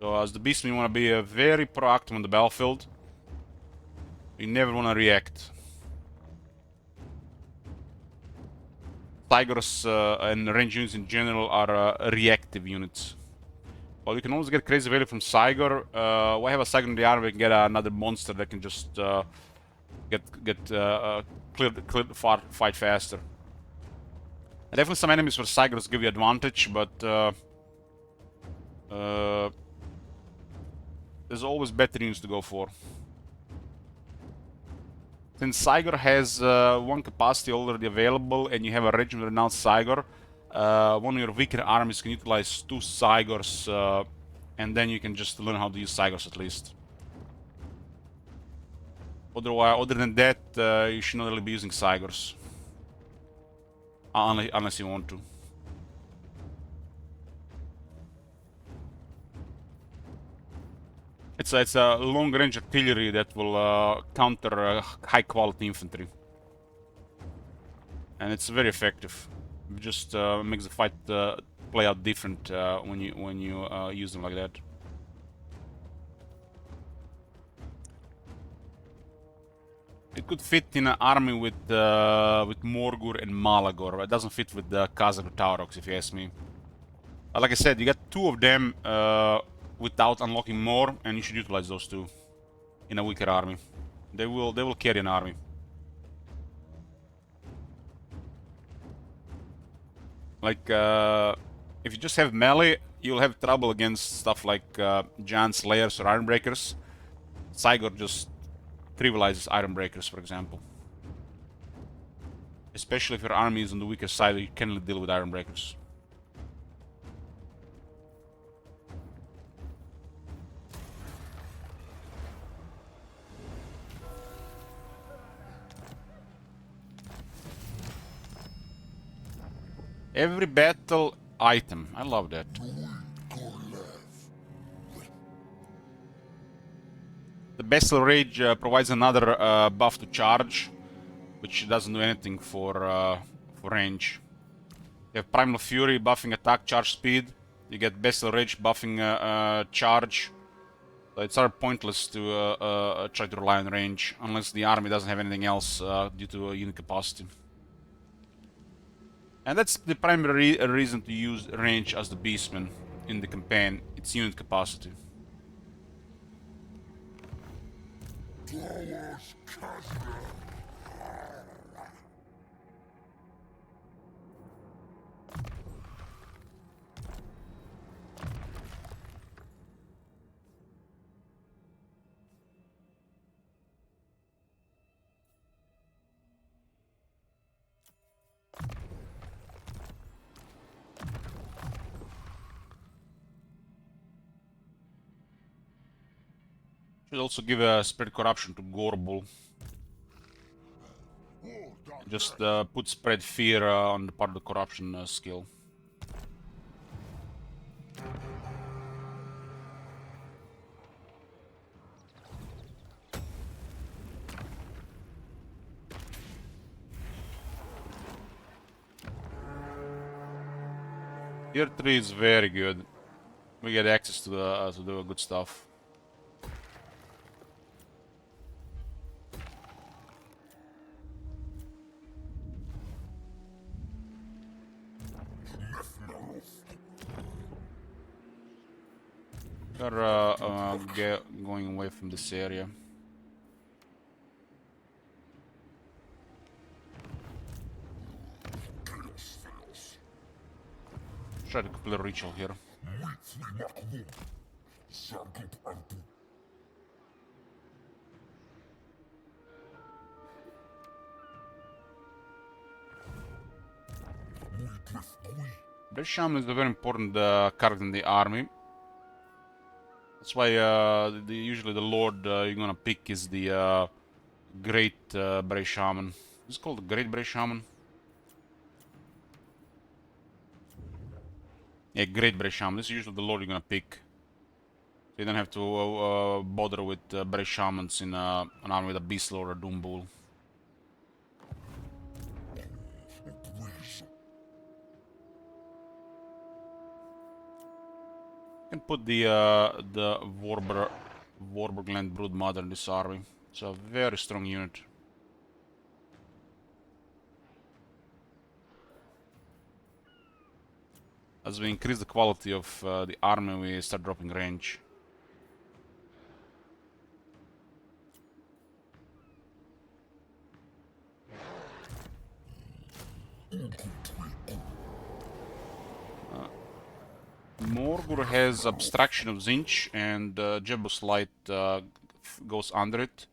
So as the Beastmen, you want to be very proactive on the battlefield. You never want to react. Tigers and range units in general are reactive units. Well, you can always get crazy value from Cygor. Why have a Cygor in the army? We can get another monster that can just clear the fight faster. And definitely some enemies for Cygors give you advantage, but there's always better units to go for. Since Cygor has one capacity already available and you have a regiment renowned Cygor, one of your weaker armies can utilize 2 Cygors, and then you can just learn how to use Cygors at least. Otherwise, other than that, you should not really be using Cygors. Unless you want to. It's a long-range artillery that will counter high-quality infantry. And it's very effective. It just makes the fight play out different when you use them like that. It could fit in an army with Morgur and Malagor, but it doesn't fit with the Khazar Taurox, if you ask me. Like I said, you got 2 of them without unlocking more, and you should utilize those 2 in a weaker army. They will carry an army. Like if you just have melee, you'll have trouble against stuff like Giant Slayers or Iron Breakers. Cygor just trivializes Iron Breakers, for example. Especially if your army is on the weaker side, you can deal with Iron Breakers. Every battle item. I love that. The Bestial Rage provides another buff to charge, which doesn't do anything for range. You have Primal Fury buffing attack charge speed. You get Bestial Rage buffing charge. So it's pointless to try to rely on range, unless the army doesn't have anything else due to unit capacity. And that's the primary reason to use range as the Beastman in the campaign. It's unit capacity. Should also give a spread corruption to Gorbul. Just put spread fear on the part of the corruption skill. Tier 3 is very good. We get access to do good stuff. We're going away from this area. Try to complete a ritual here. Bresham is a very important character in the army. That's why usually the lord you're gonna pick is the Great Bray Shaman. Is it called the Great Bray Shaman? Yeah, Great Bray Shaman. This is usually the lord you're gonna pick. So you don't have to bother with Bray Shamans in an army with a Beast Lord or Doom Bull. You can put the Warburgland Broodmother in this army. It's a very strong unit. As we increase the quality of the army, we start dropping range. Morgur has Abstraction of Zinch, and Jebuslight goes under it,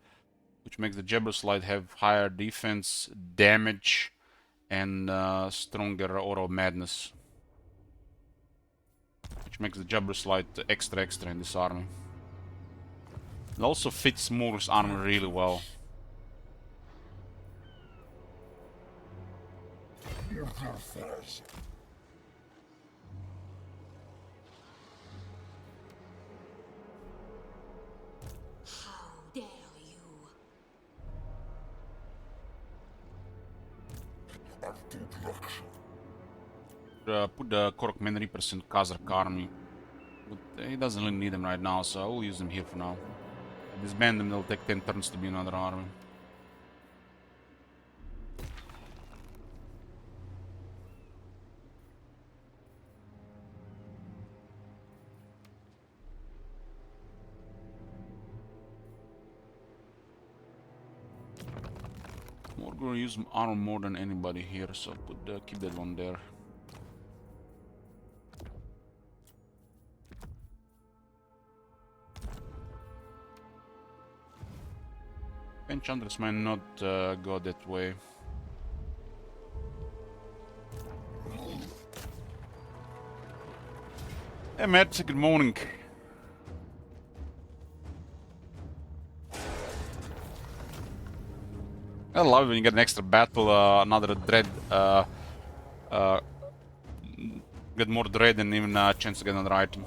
which makes the Jebuslight have higher defense, damage, and stronger Aura of Madness. Which makes the Jebuslight extra in this army. It also fits Morgur's armor really well. Put the Korokmen Reapers in Kazakh army. But he doesn't really need them right now, so I will use them here for now. Disband them, they'll take 10 turns to be another army. We're gonna use armor more than anybody here, so keep that one there. Enchantress might not go that way. Hey Matt, good morning. I love it when you get an extra battle, another dread, get more dread and even a chance to get another item.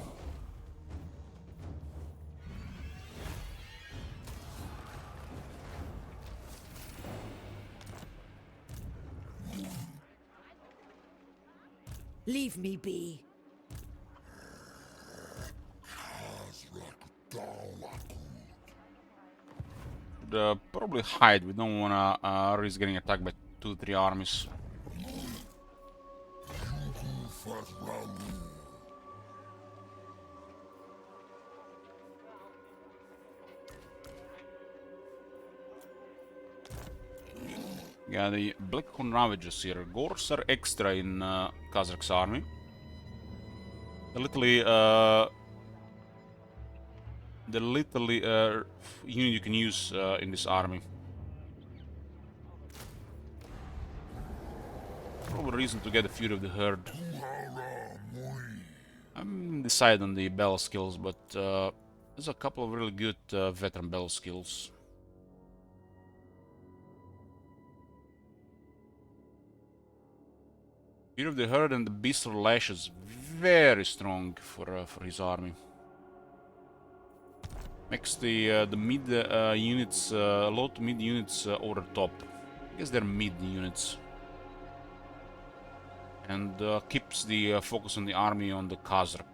Leave me be. Probably hide, we don't wanna risk getting attacked by 2-3 armies. Yeah, the Blackhorn Ravagers here. Gors are extra in Kazakh's army. The literally unit you can use in this army. Probably reason to get a Fury of the Herd. I'm decided on the battle skills, but there's a couple of really good veteran battle skills. Fury of the Herd and the Beast of Lashes, very strong for his army. Makes the mid units, low to mid units over top. I guess they're mid units. And keeps the focus on the army on the Kazakh.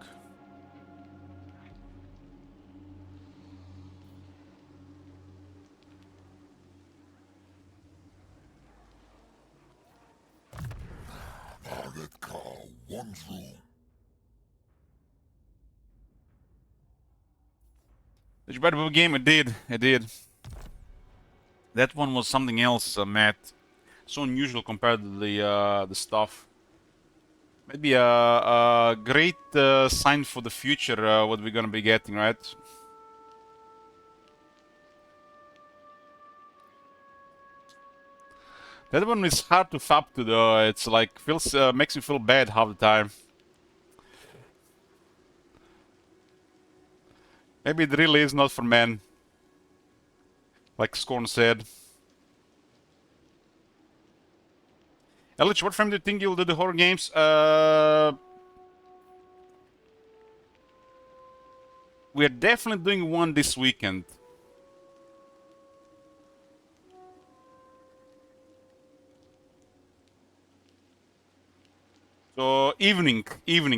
Target car 1 through. Did you buy the game? I did. That one was something else, Matt. So unusual compared to the stuff. Maybe a great sign for the future, what we're gonna be getting, right? That one is hard to fap to though. It's like makes me feel bad half the time. Maybe it really is not for men. Like Scorn said. Elich, what frame do you think you'll do the horror games? We're definitely doing one this weekend. So evening.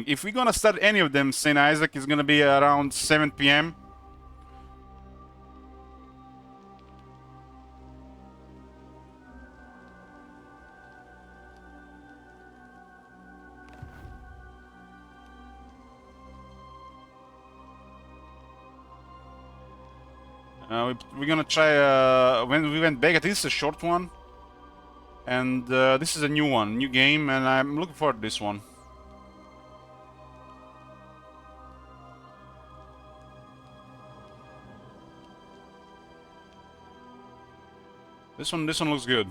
If we're gonna start any of them, St. Isaac is gonna be around 7 PM. We're gonna try, when we went back, I think it's a short one. And this is a new one, new game, and I'm looking forward to this one. This one looks good.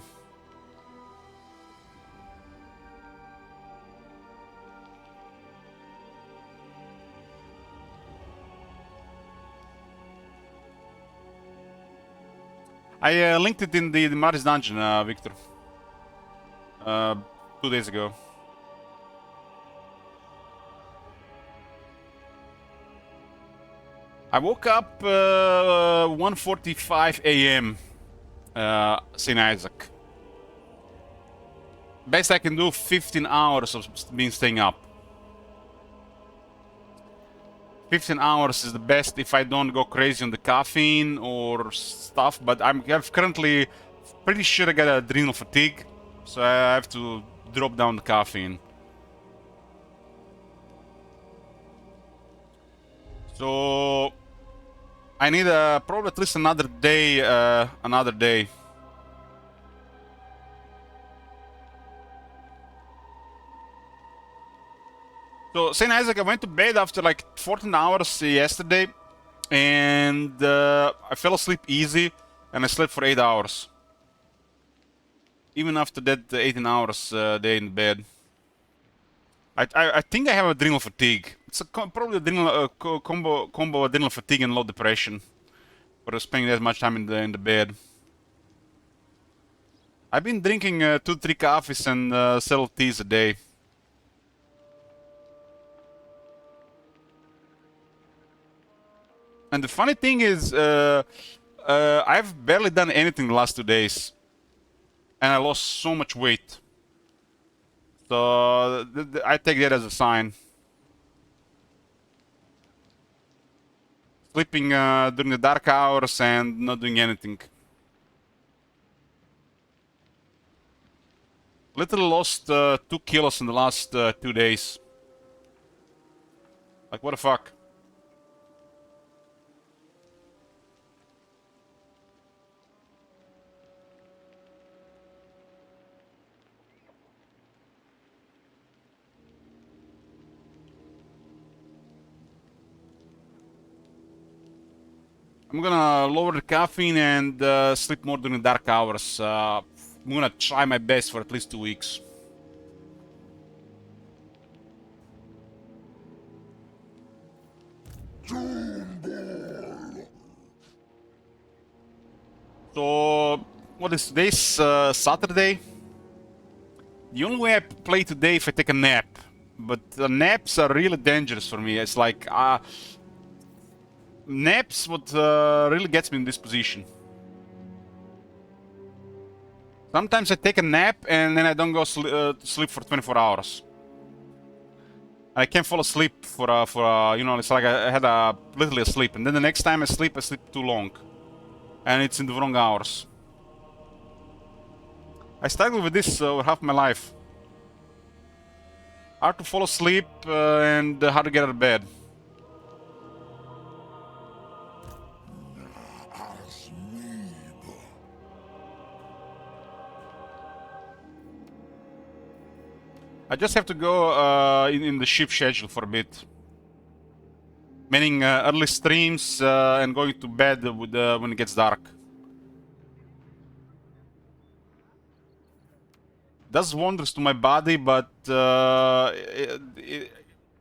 I linked it in the Maris dungeon, Victor. 2 days ago. I woke up 1:45 AM, St. Isaac. Best I can do 15 hours of being staying up. 15 hours is the best if I don't go crazy on the caffeine or stuff, but I've currently pretty sure I got adrenal fatigue, so I have to drop down the caffeine. So I need probably at least another day, So St. Isaac, I went to bed after like 14 hours yesterday, and I fell asleep easy, and I slept for 8 hours. Even after that 18 hours day in bed. I think I have adrenal fatigue. It's probably adrenal combo adrenal fatigue and low depression for spending that much time in the bed. I've been drinking 2-3 coffees and several teas a day. And the funny thing is, I've barely done anything the last 2 days, and I lost so much weight. So I take that as a sign. Sleeping during the dark hours and not doing anything. Literally lost 2 kilos in the last 2 days. Like, what the fuck? I'm gonna lower the caffeine and sleep more during the dark hours. I'm gonna try my best for at least 2 weeks. So, what is today's Saturday? The only way I play today if I take a nap. But naps are really dangerous for me. It's like naps what really gets me in this position. Sometimes I take a nap and then I don't go to sleep for 24 hours. I can't fall asleep for you know, it's like I had literally a sleep, and then the next time I sleep too long, and it's in the wrong hours. I struggled with this half my life. Hard to fall asleep and hard to get out of bed. I just have to go in the shift schedule for a bit. Meaning early streams and going to bed with, when it gets dark. Does wonders to my body, but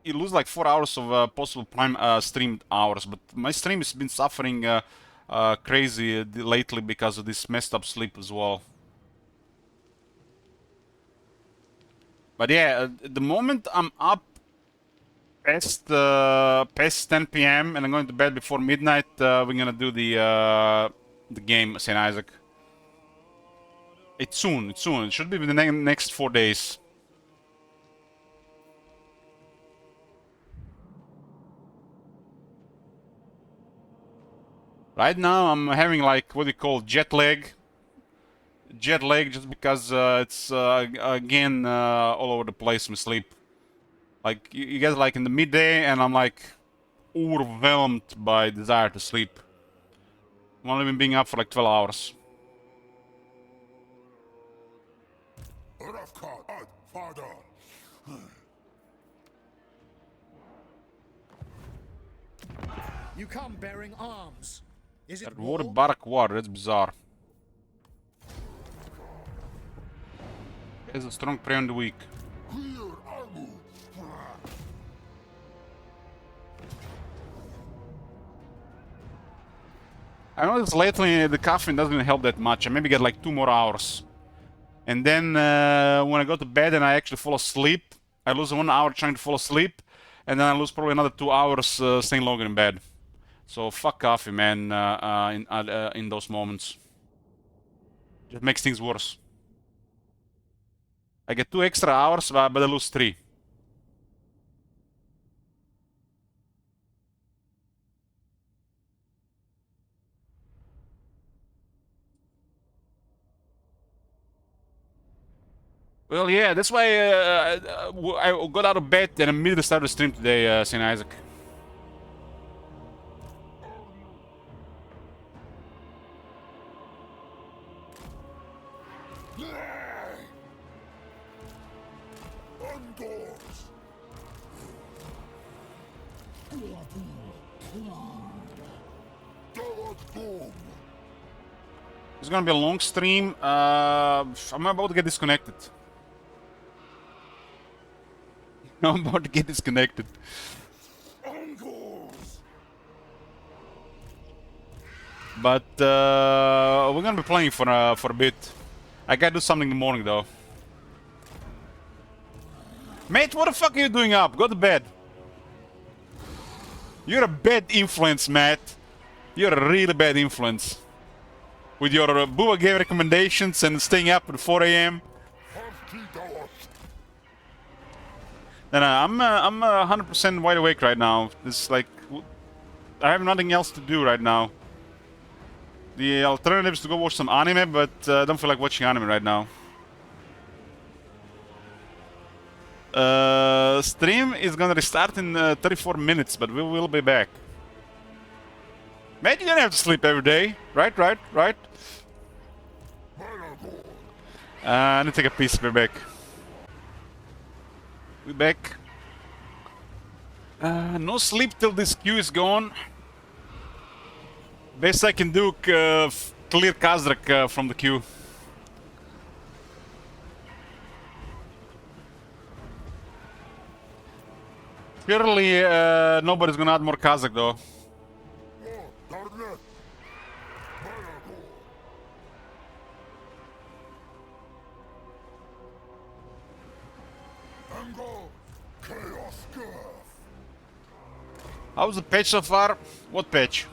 you lose like 4 hours of possible prime streamed hours. But my stream has been suffering crazy lately because of this messed up sleep as well. But yeah, at the moment I'm up past 10 p.m. and I'm going to bed before midnight. We're gonna do the game St. Isaac. It's soon. It's soon. It should be within the next 4 days. Right now I'm having like what you call jet lag. Jet lag just because it's again all over the place in sleep. Like you get like in the midday and I'm like overwhelmed by desire to sleep. I'm only been being up for like 12 hours. Father. You come bearing arms. Is it Water war? barrack water, that's bizarre. There's a strong prey on the weak. I noticed lately the caffeine doesn't help that much. I maybe get like 2 more hours. And then when I go to bed and I actually fall asleep, I lose 1 hour trying to fall asleep, and then I lose probably another 2 hours staying longer in bed. So fuck coffee, man, in those moments. Just makes things worse. I get 2 extra hours, but I lose 3. Well, yeah, that's why I got out of bed and immediately started the stream today, St. Isaac. Undoors. Doom. It's gonna be a long stream. I'm about to get disconnected. I'm about to get disconnected. Undoors. But we're gonna be playing for a bit. I gotta do something in the morning though. Mate, what the fuck are you doing up? Go to bed. You're a bad influence, Matt. You're a really bad influence. With your Booba gave recommendations and staying up at 4 a.m. No, I'm 100% wide awake right now. It's like I have nothing else to do right now. The alternative is to go watch some anime, but I don't feel like watching anime right now. Stream is gonna restart in 34 minutes, but we will be back. Mate, you don't have to sleep every day, right? I need to take a piece. We're back. We're back. No sleep till this queue is gone. Best I can do, clear Kazrak from the queue. Surely nobody's gonna add more Kazakh though. How's the patch so far? What patch?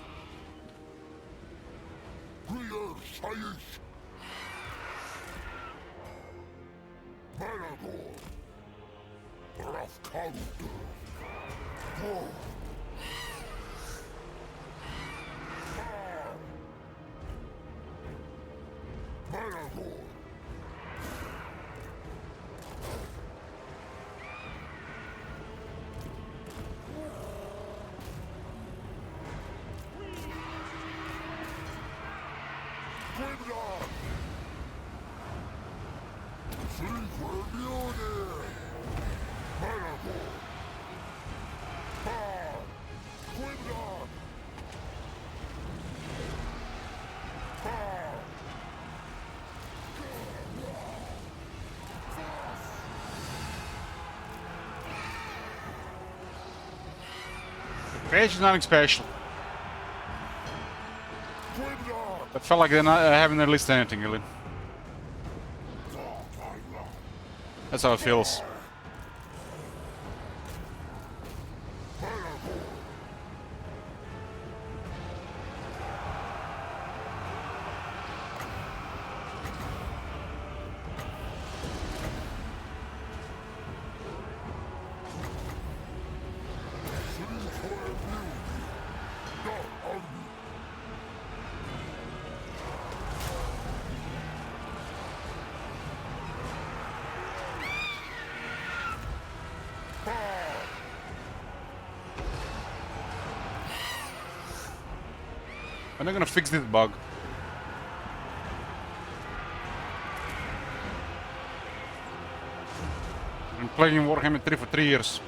Patch is nothing special. I felt like I haven't released anything really. That's how it feels. When are they gonna fix this bug? I've been playing Warhammer 3 for 3 years.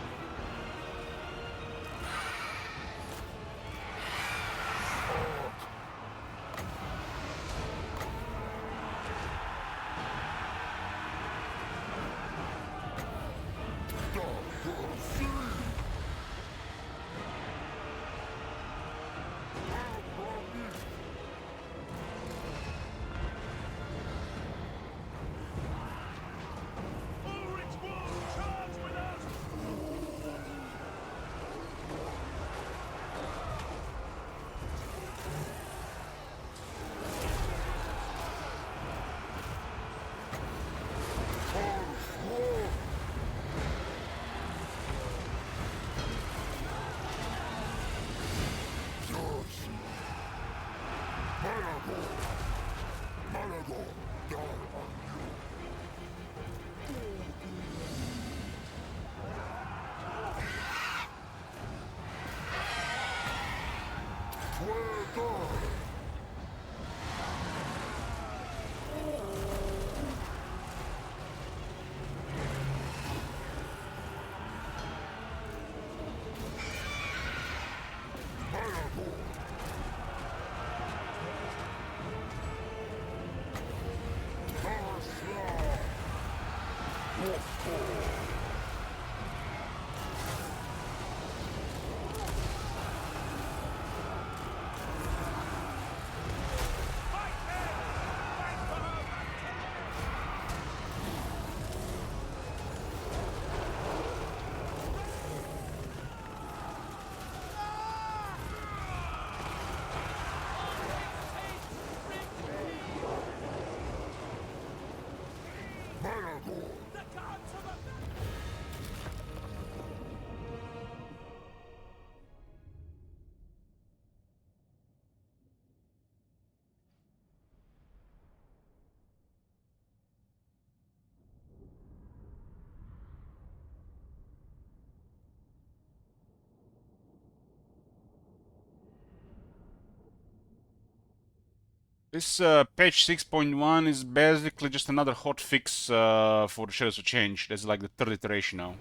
This patch 6.1 is basically just another hot fix for the Shadows of Change. That's like the third iteration now.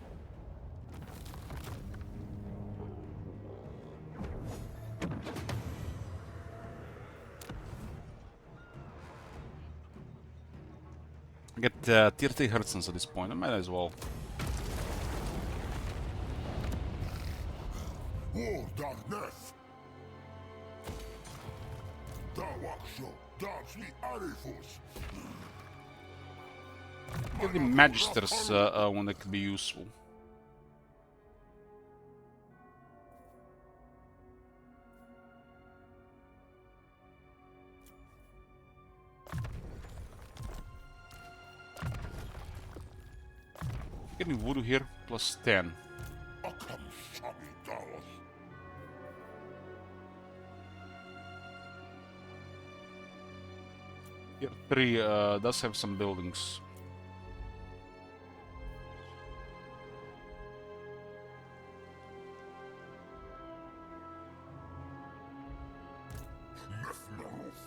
I get tier 3 Hertzens at this point. I might as well. War darkness. Dawaksho, Darchli Arifus. Get the Magisters when they could be useful. Getting Voodoo here, plus 10. Akam Shami Dawas. Tier 3 does have some buildings. Nefnaroth.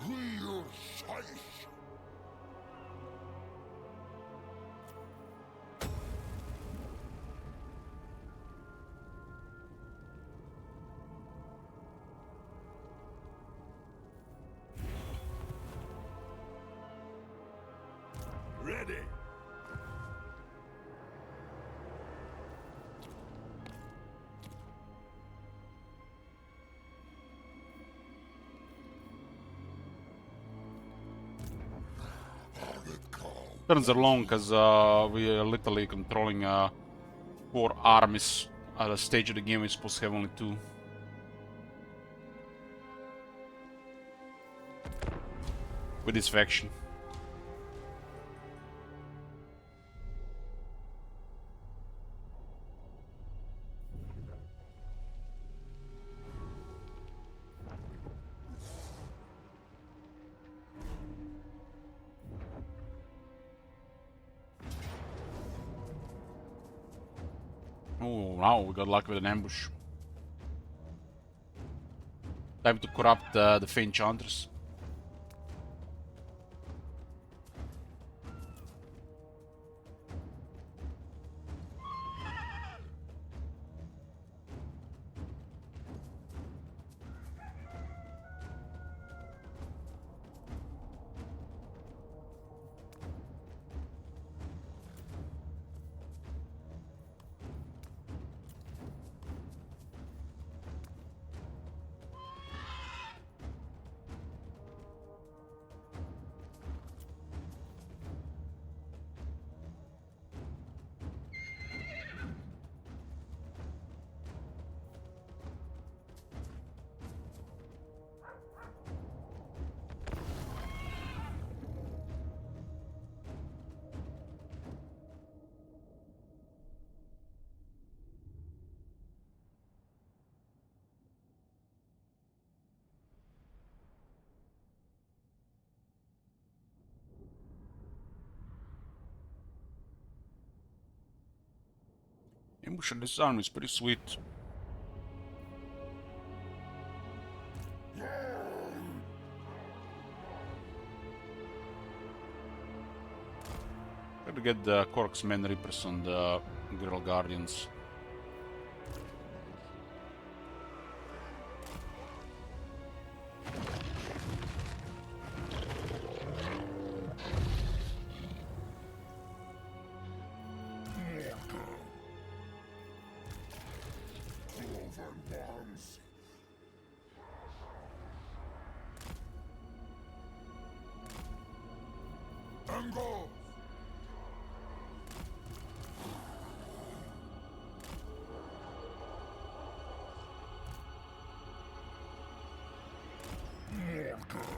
Real Shice. Ready. Turns are long because we are literally controlling 4 armies at a stage of the game we're supposed to have only 2. With this faction. Oh, wow, we got lucky with an ambush. Time to corrupt the Fey Enchanters. Ambush on this army is pretty sweet. Gotta get the Kork's Men Reapers on the Girl Guardians. Cloven Wands. Angles. Mortar.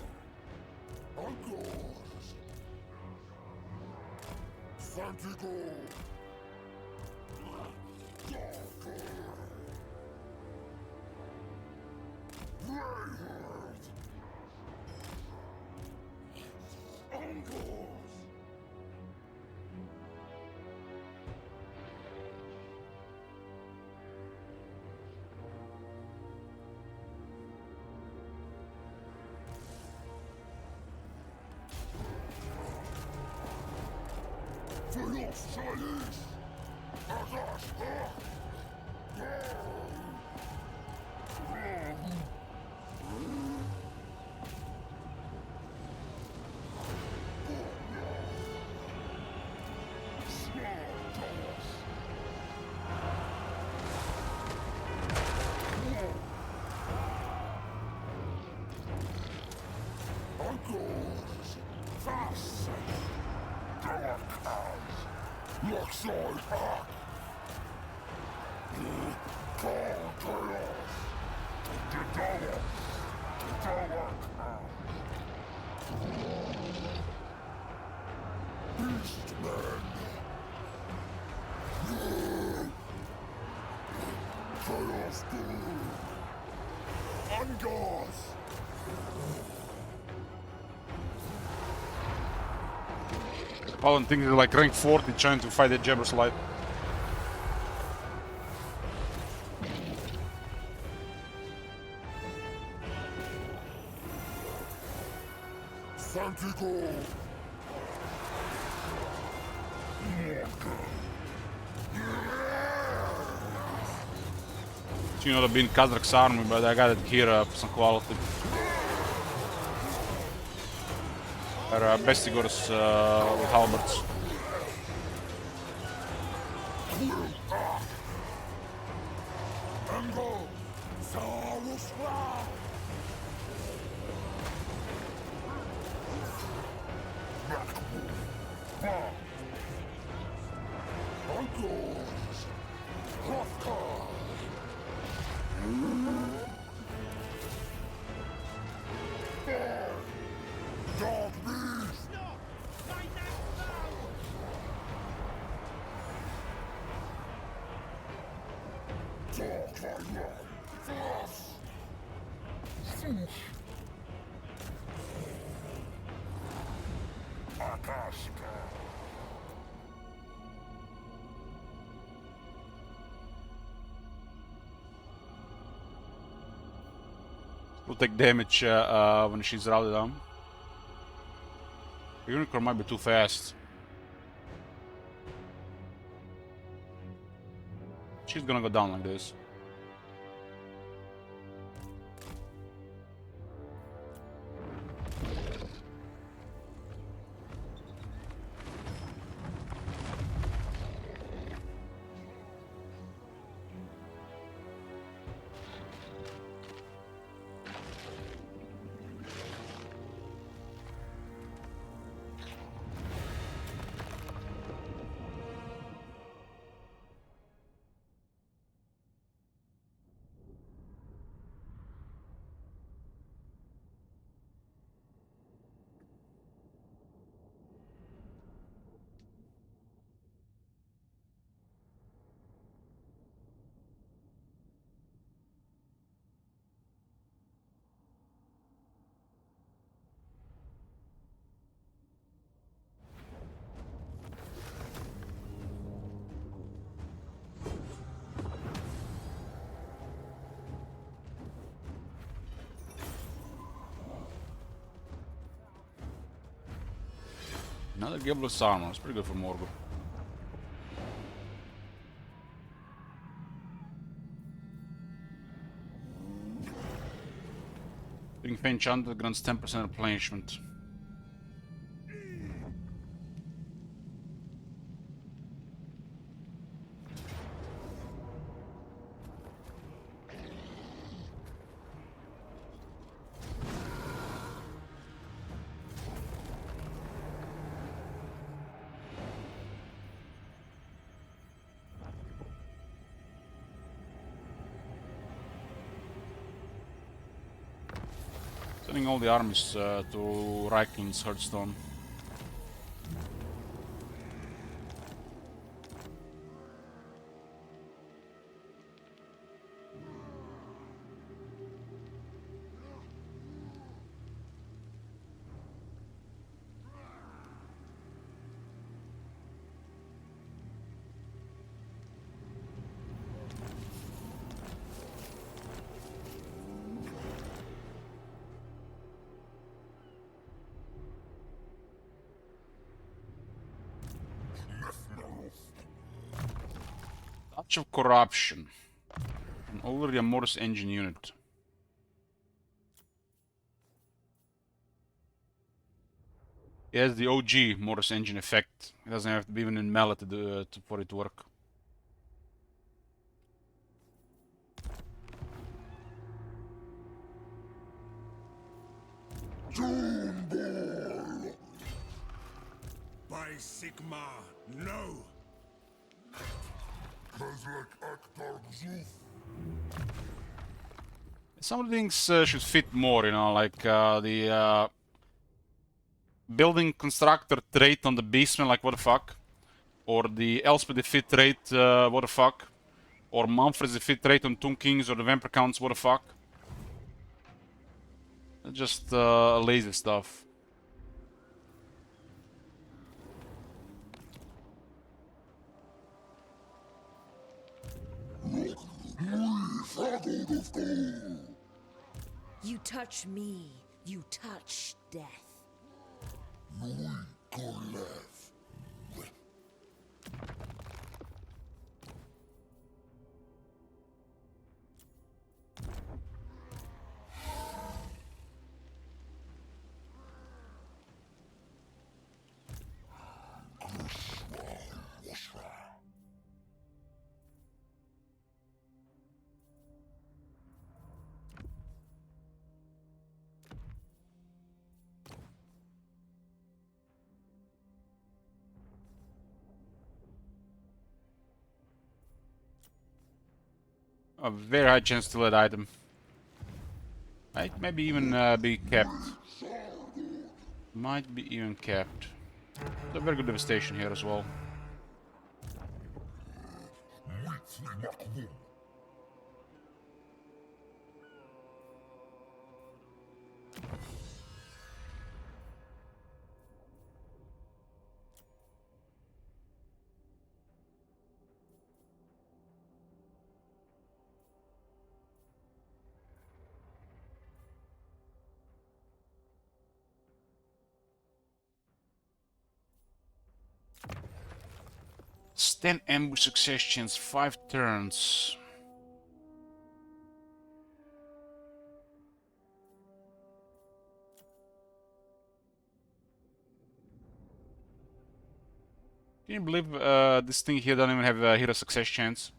Angles. Fantigo. Darker. Greyhound. Angles. Feliz! Agash! Uncles! Fast! Dark eyes! Luxor Hack! Call chaos! The Tower! The Tower! Beastmen! Chaos Blue! Angars! Alan thinks he's like rank 40 trying to fight the Jabber's Light. Santigo! You know, being Kazrakh's army, but I got it here for some quality. Or Bestigor's with halberds. Ango! Sarusra! Uncles! Hrothgar! Dog beast! Talk like that! Fast! Akashka! Will take damage when she's routed down. Unicorn might be too fast. She's gonna go down like this. Another Gibless armor. It's pretty good for Morgul. Being Faint Enchanted grants 10% replenishment. Sending all the armies to Reikland's Hearthstone. Patch of Corruption. An already a Morris engine unit. It has the OG Morris engine effect. It doesn't have to be even in mallet for it to work. By Sigma, no! Kozlek Aktar Gzuf. Some of the things should fit more, you know, like the building constructor trait on the Beastman, like what the fuck. Or the Elspeth defeat trait, what the fuck. Or Manfred's defeat trait on Tomb Kings or the Vampire Counts, what the fuck. Just lazy stuff. You touch me, you touch death. A very high chance to let item. Might maybe even be kept. Might be even kept. A very good devastation here as well. Stand ambush successions, 5 turns. Can you believe this thing here doesn't even have a hero success chance?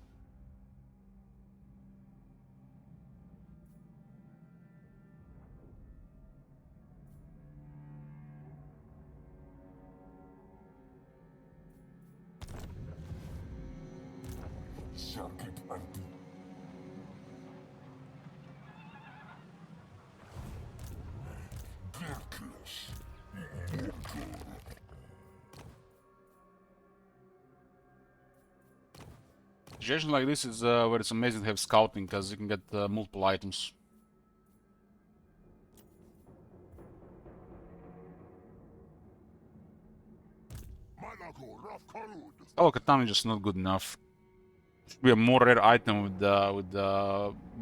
Circuit empty. Dirkless. Situation like this is where it's amazing to have scouting, because you can get multiple items. Malago, Rafkarud. Oh, Katana is just not good enough. Should be a more rare item with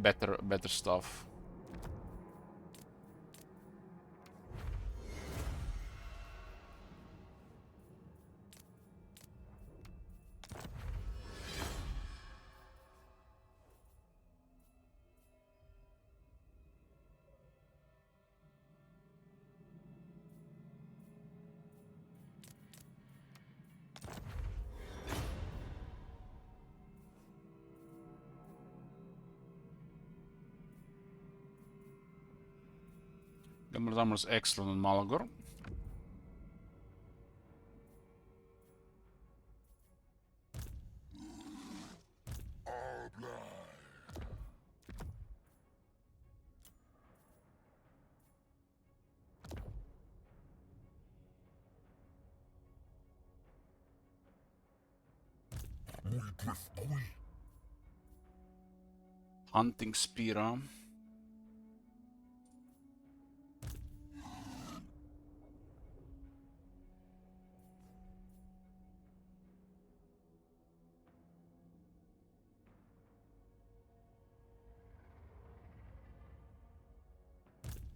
better stuff. Gambler's Armor is excellent on Malagor. Hunting Spear.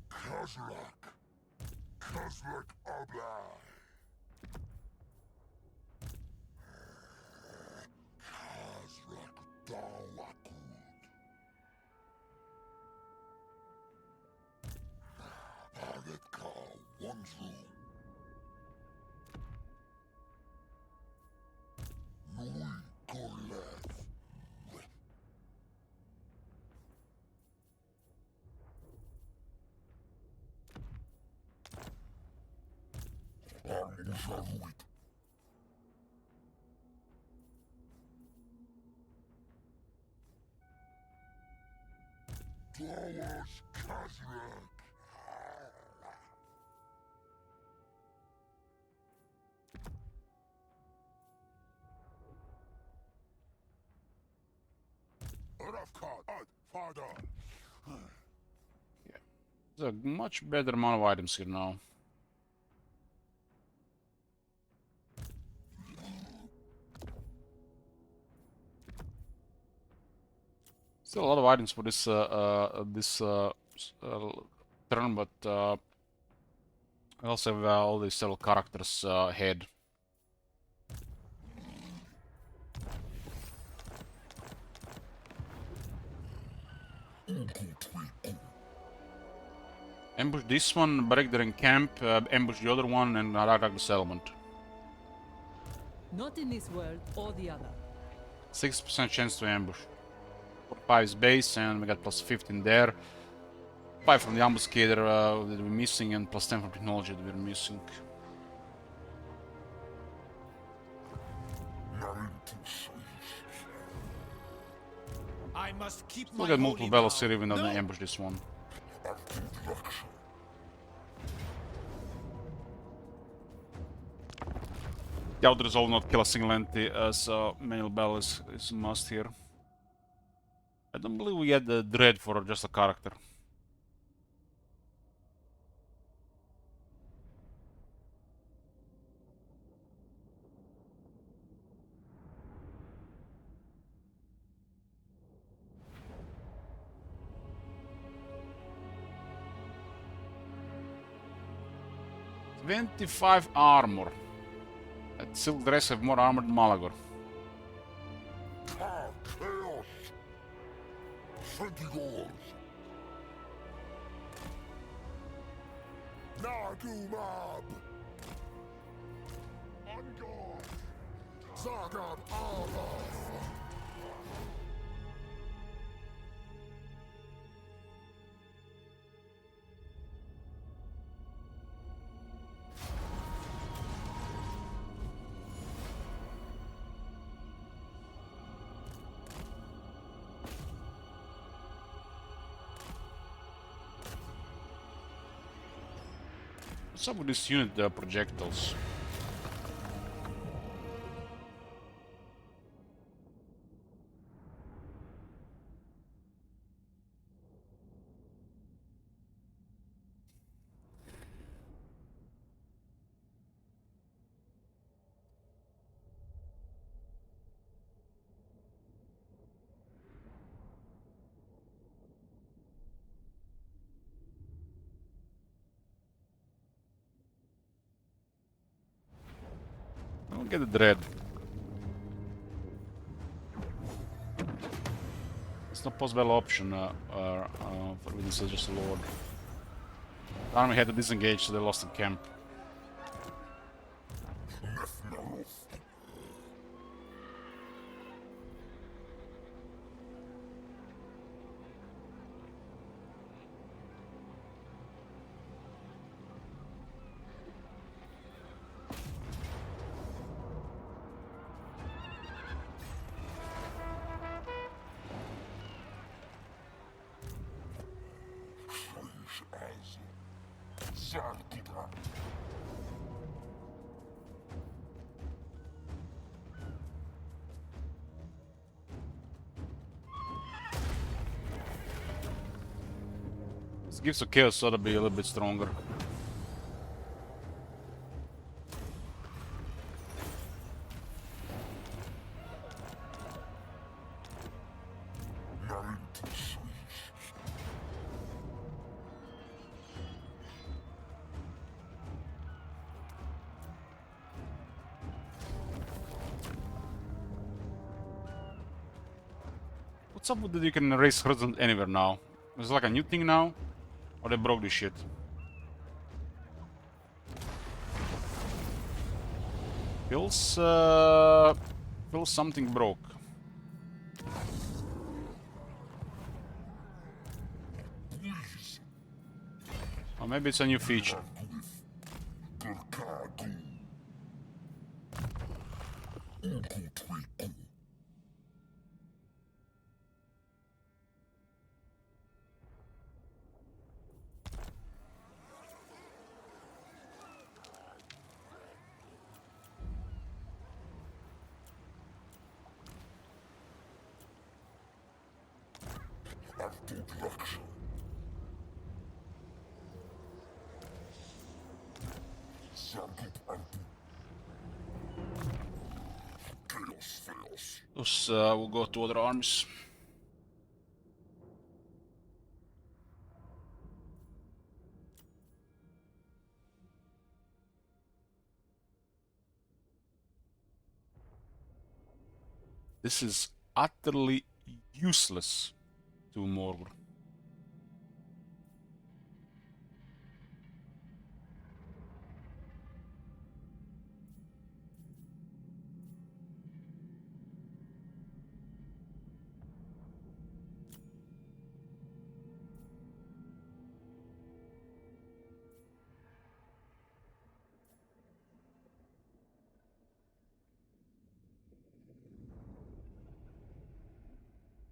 Kozlek. Kozlek Oblai. Kozlek Usaruit. Towers Kazrak. Rafkat, father. There's a much better amount of items here now. Still a lot of items for this turn, but I also have all these little characters head. Ambush this one, break their camp, ambush the other one, and attack the settlement. Not in this world or the other. 6% chance to ambush. 45 is base, and we got plus 15 there. 5 from the ambuscader that we're missing, and plus 10 from technology that we're missing. I must keep Still my got multiple holy battles vow. here, even though No. they ambush this one. The outer resolve not kill a single entity as manual battle is a must here. I don't believe we had the dread for just a character. $25 armor. That silk dress have more armor than Malagor. Chaos. Sentigors. Nagumab. Angor. Zagab Allah. What's up with this unit projectiles? I'll get the dread. It's not possible option for this is just a lord. The army had to disengage, so they lost the camp. This gives a chaos ought to be a little bit stronger. What's up with that you can raise horizon anywhere now? Is it like a new thing now? Or they broke this shit? Feels something broke. Or maybe it's a new feature. Those will go to other armies. This is utterly useless to Morgul.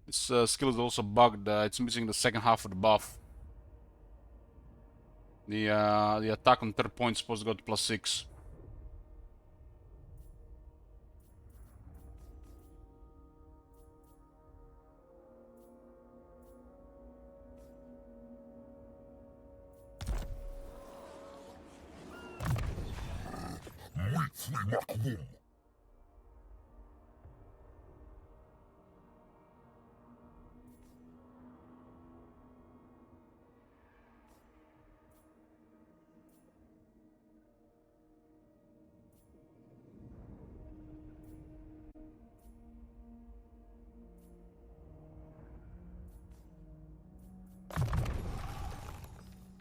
This skill is also bugged. It's missing the second half of the buff. The attack on third point is supposed to go to +6. Meet me, Macboom.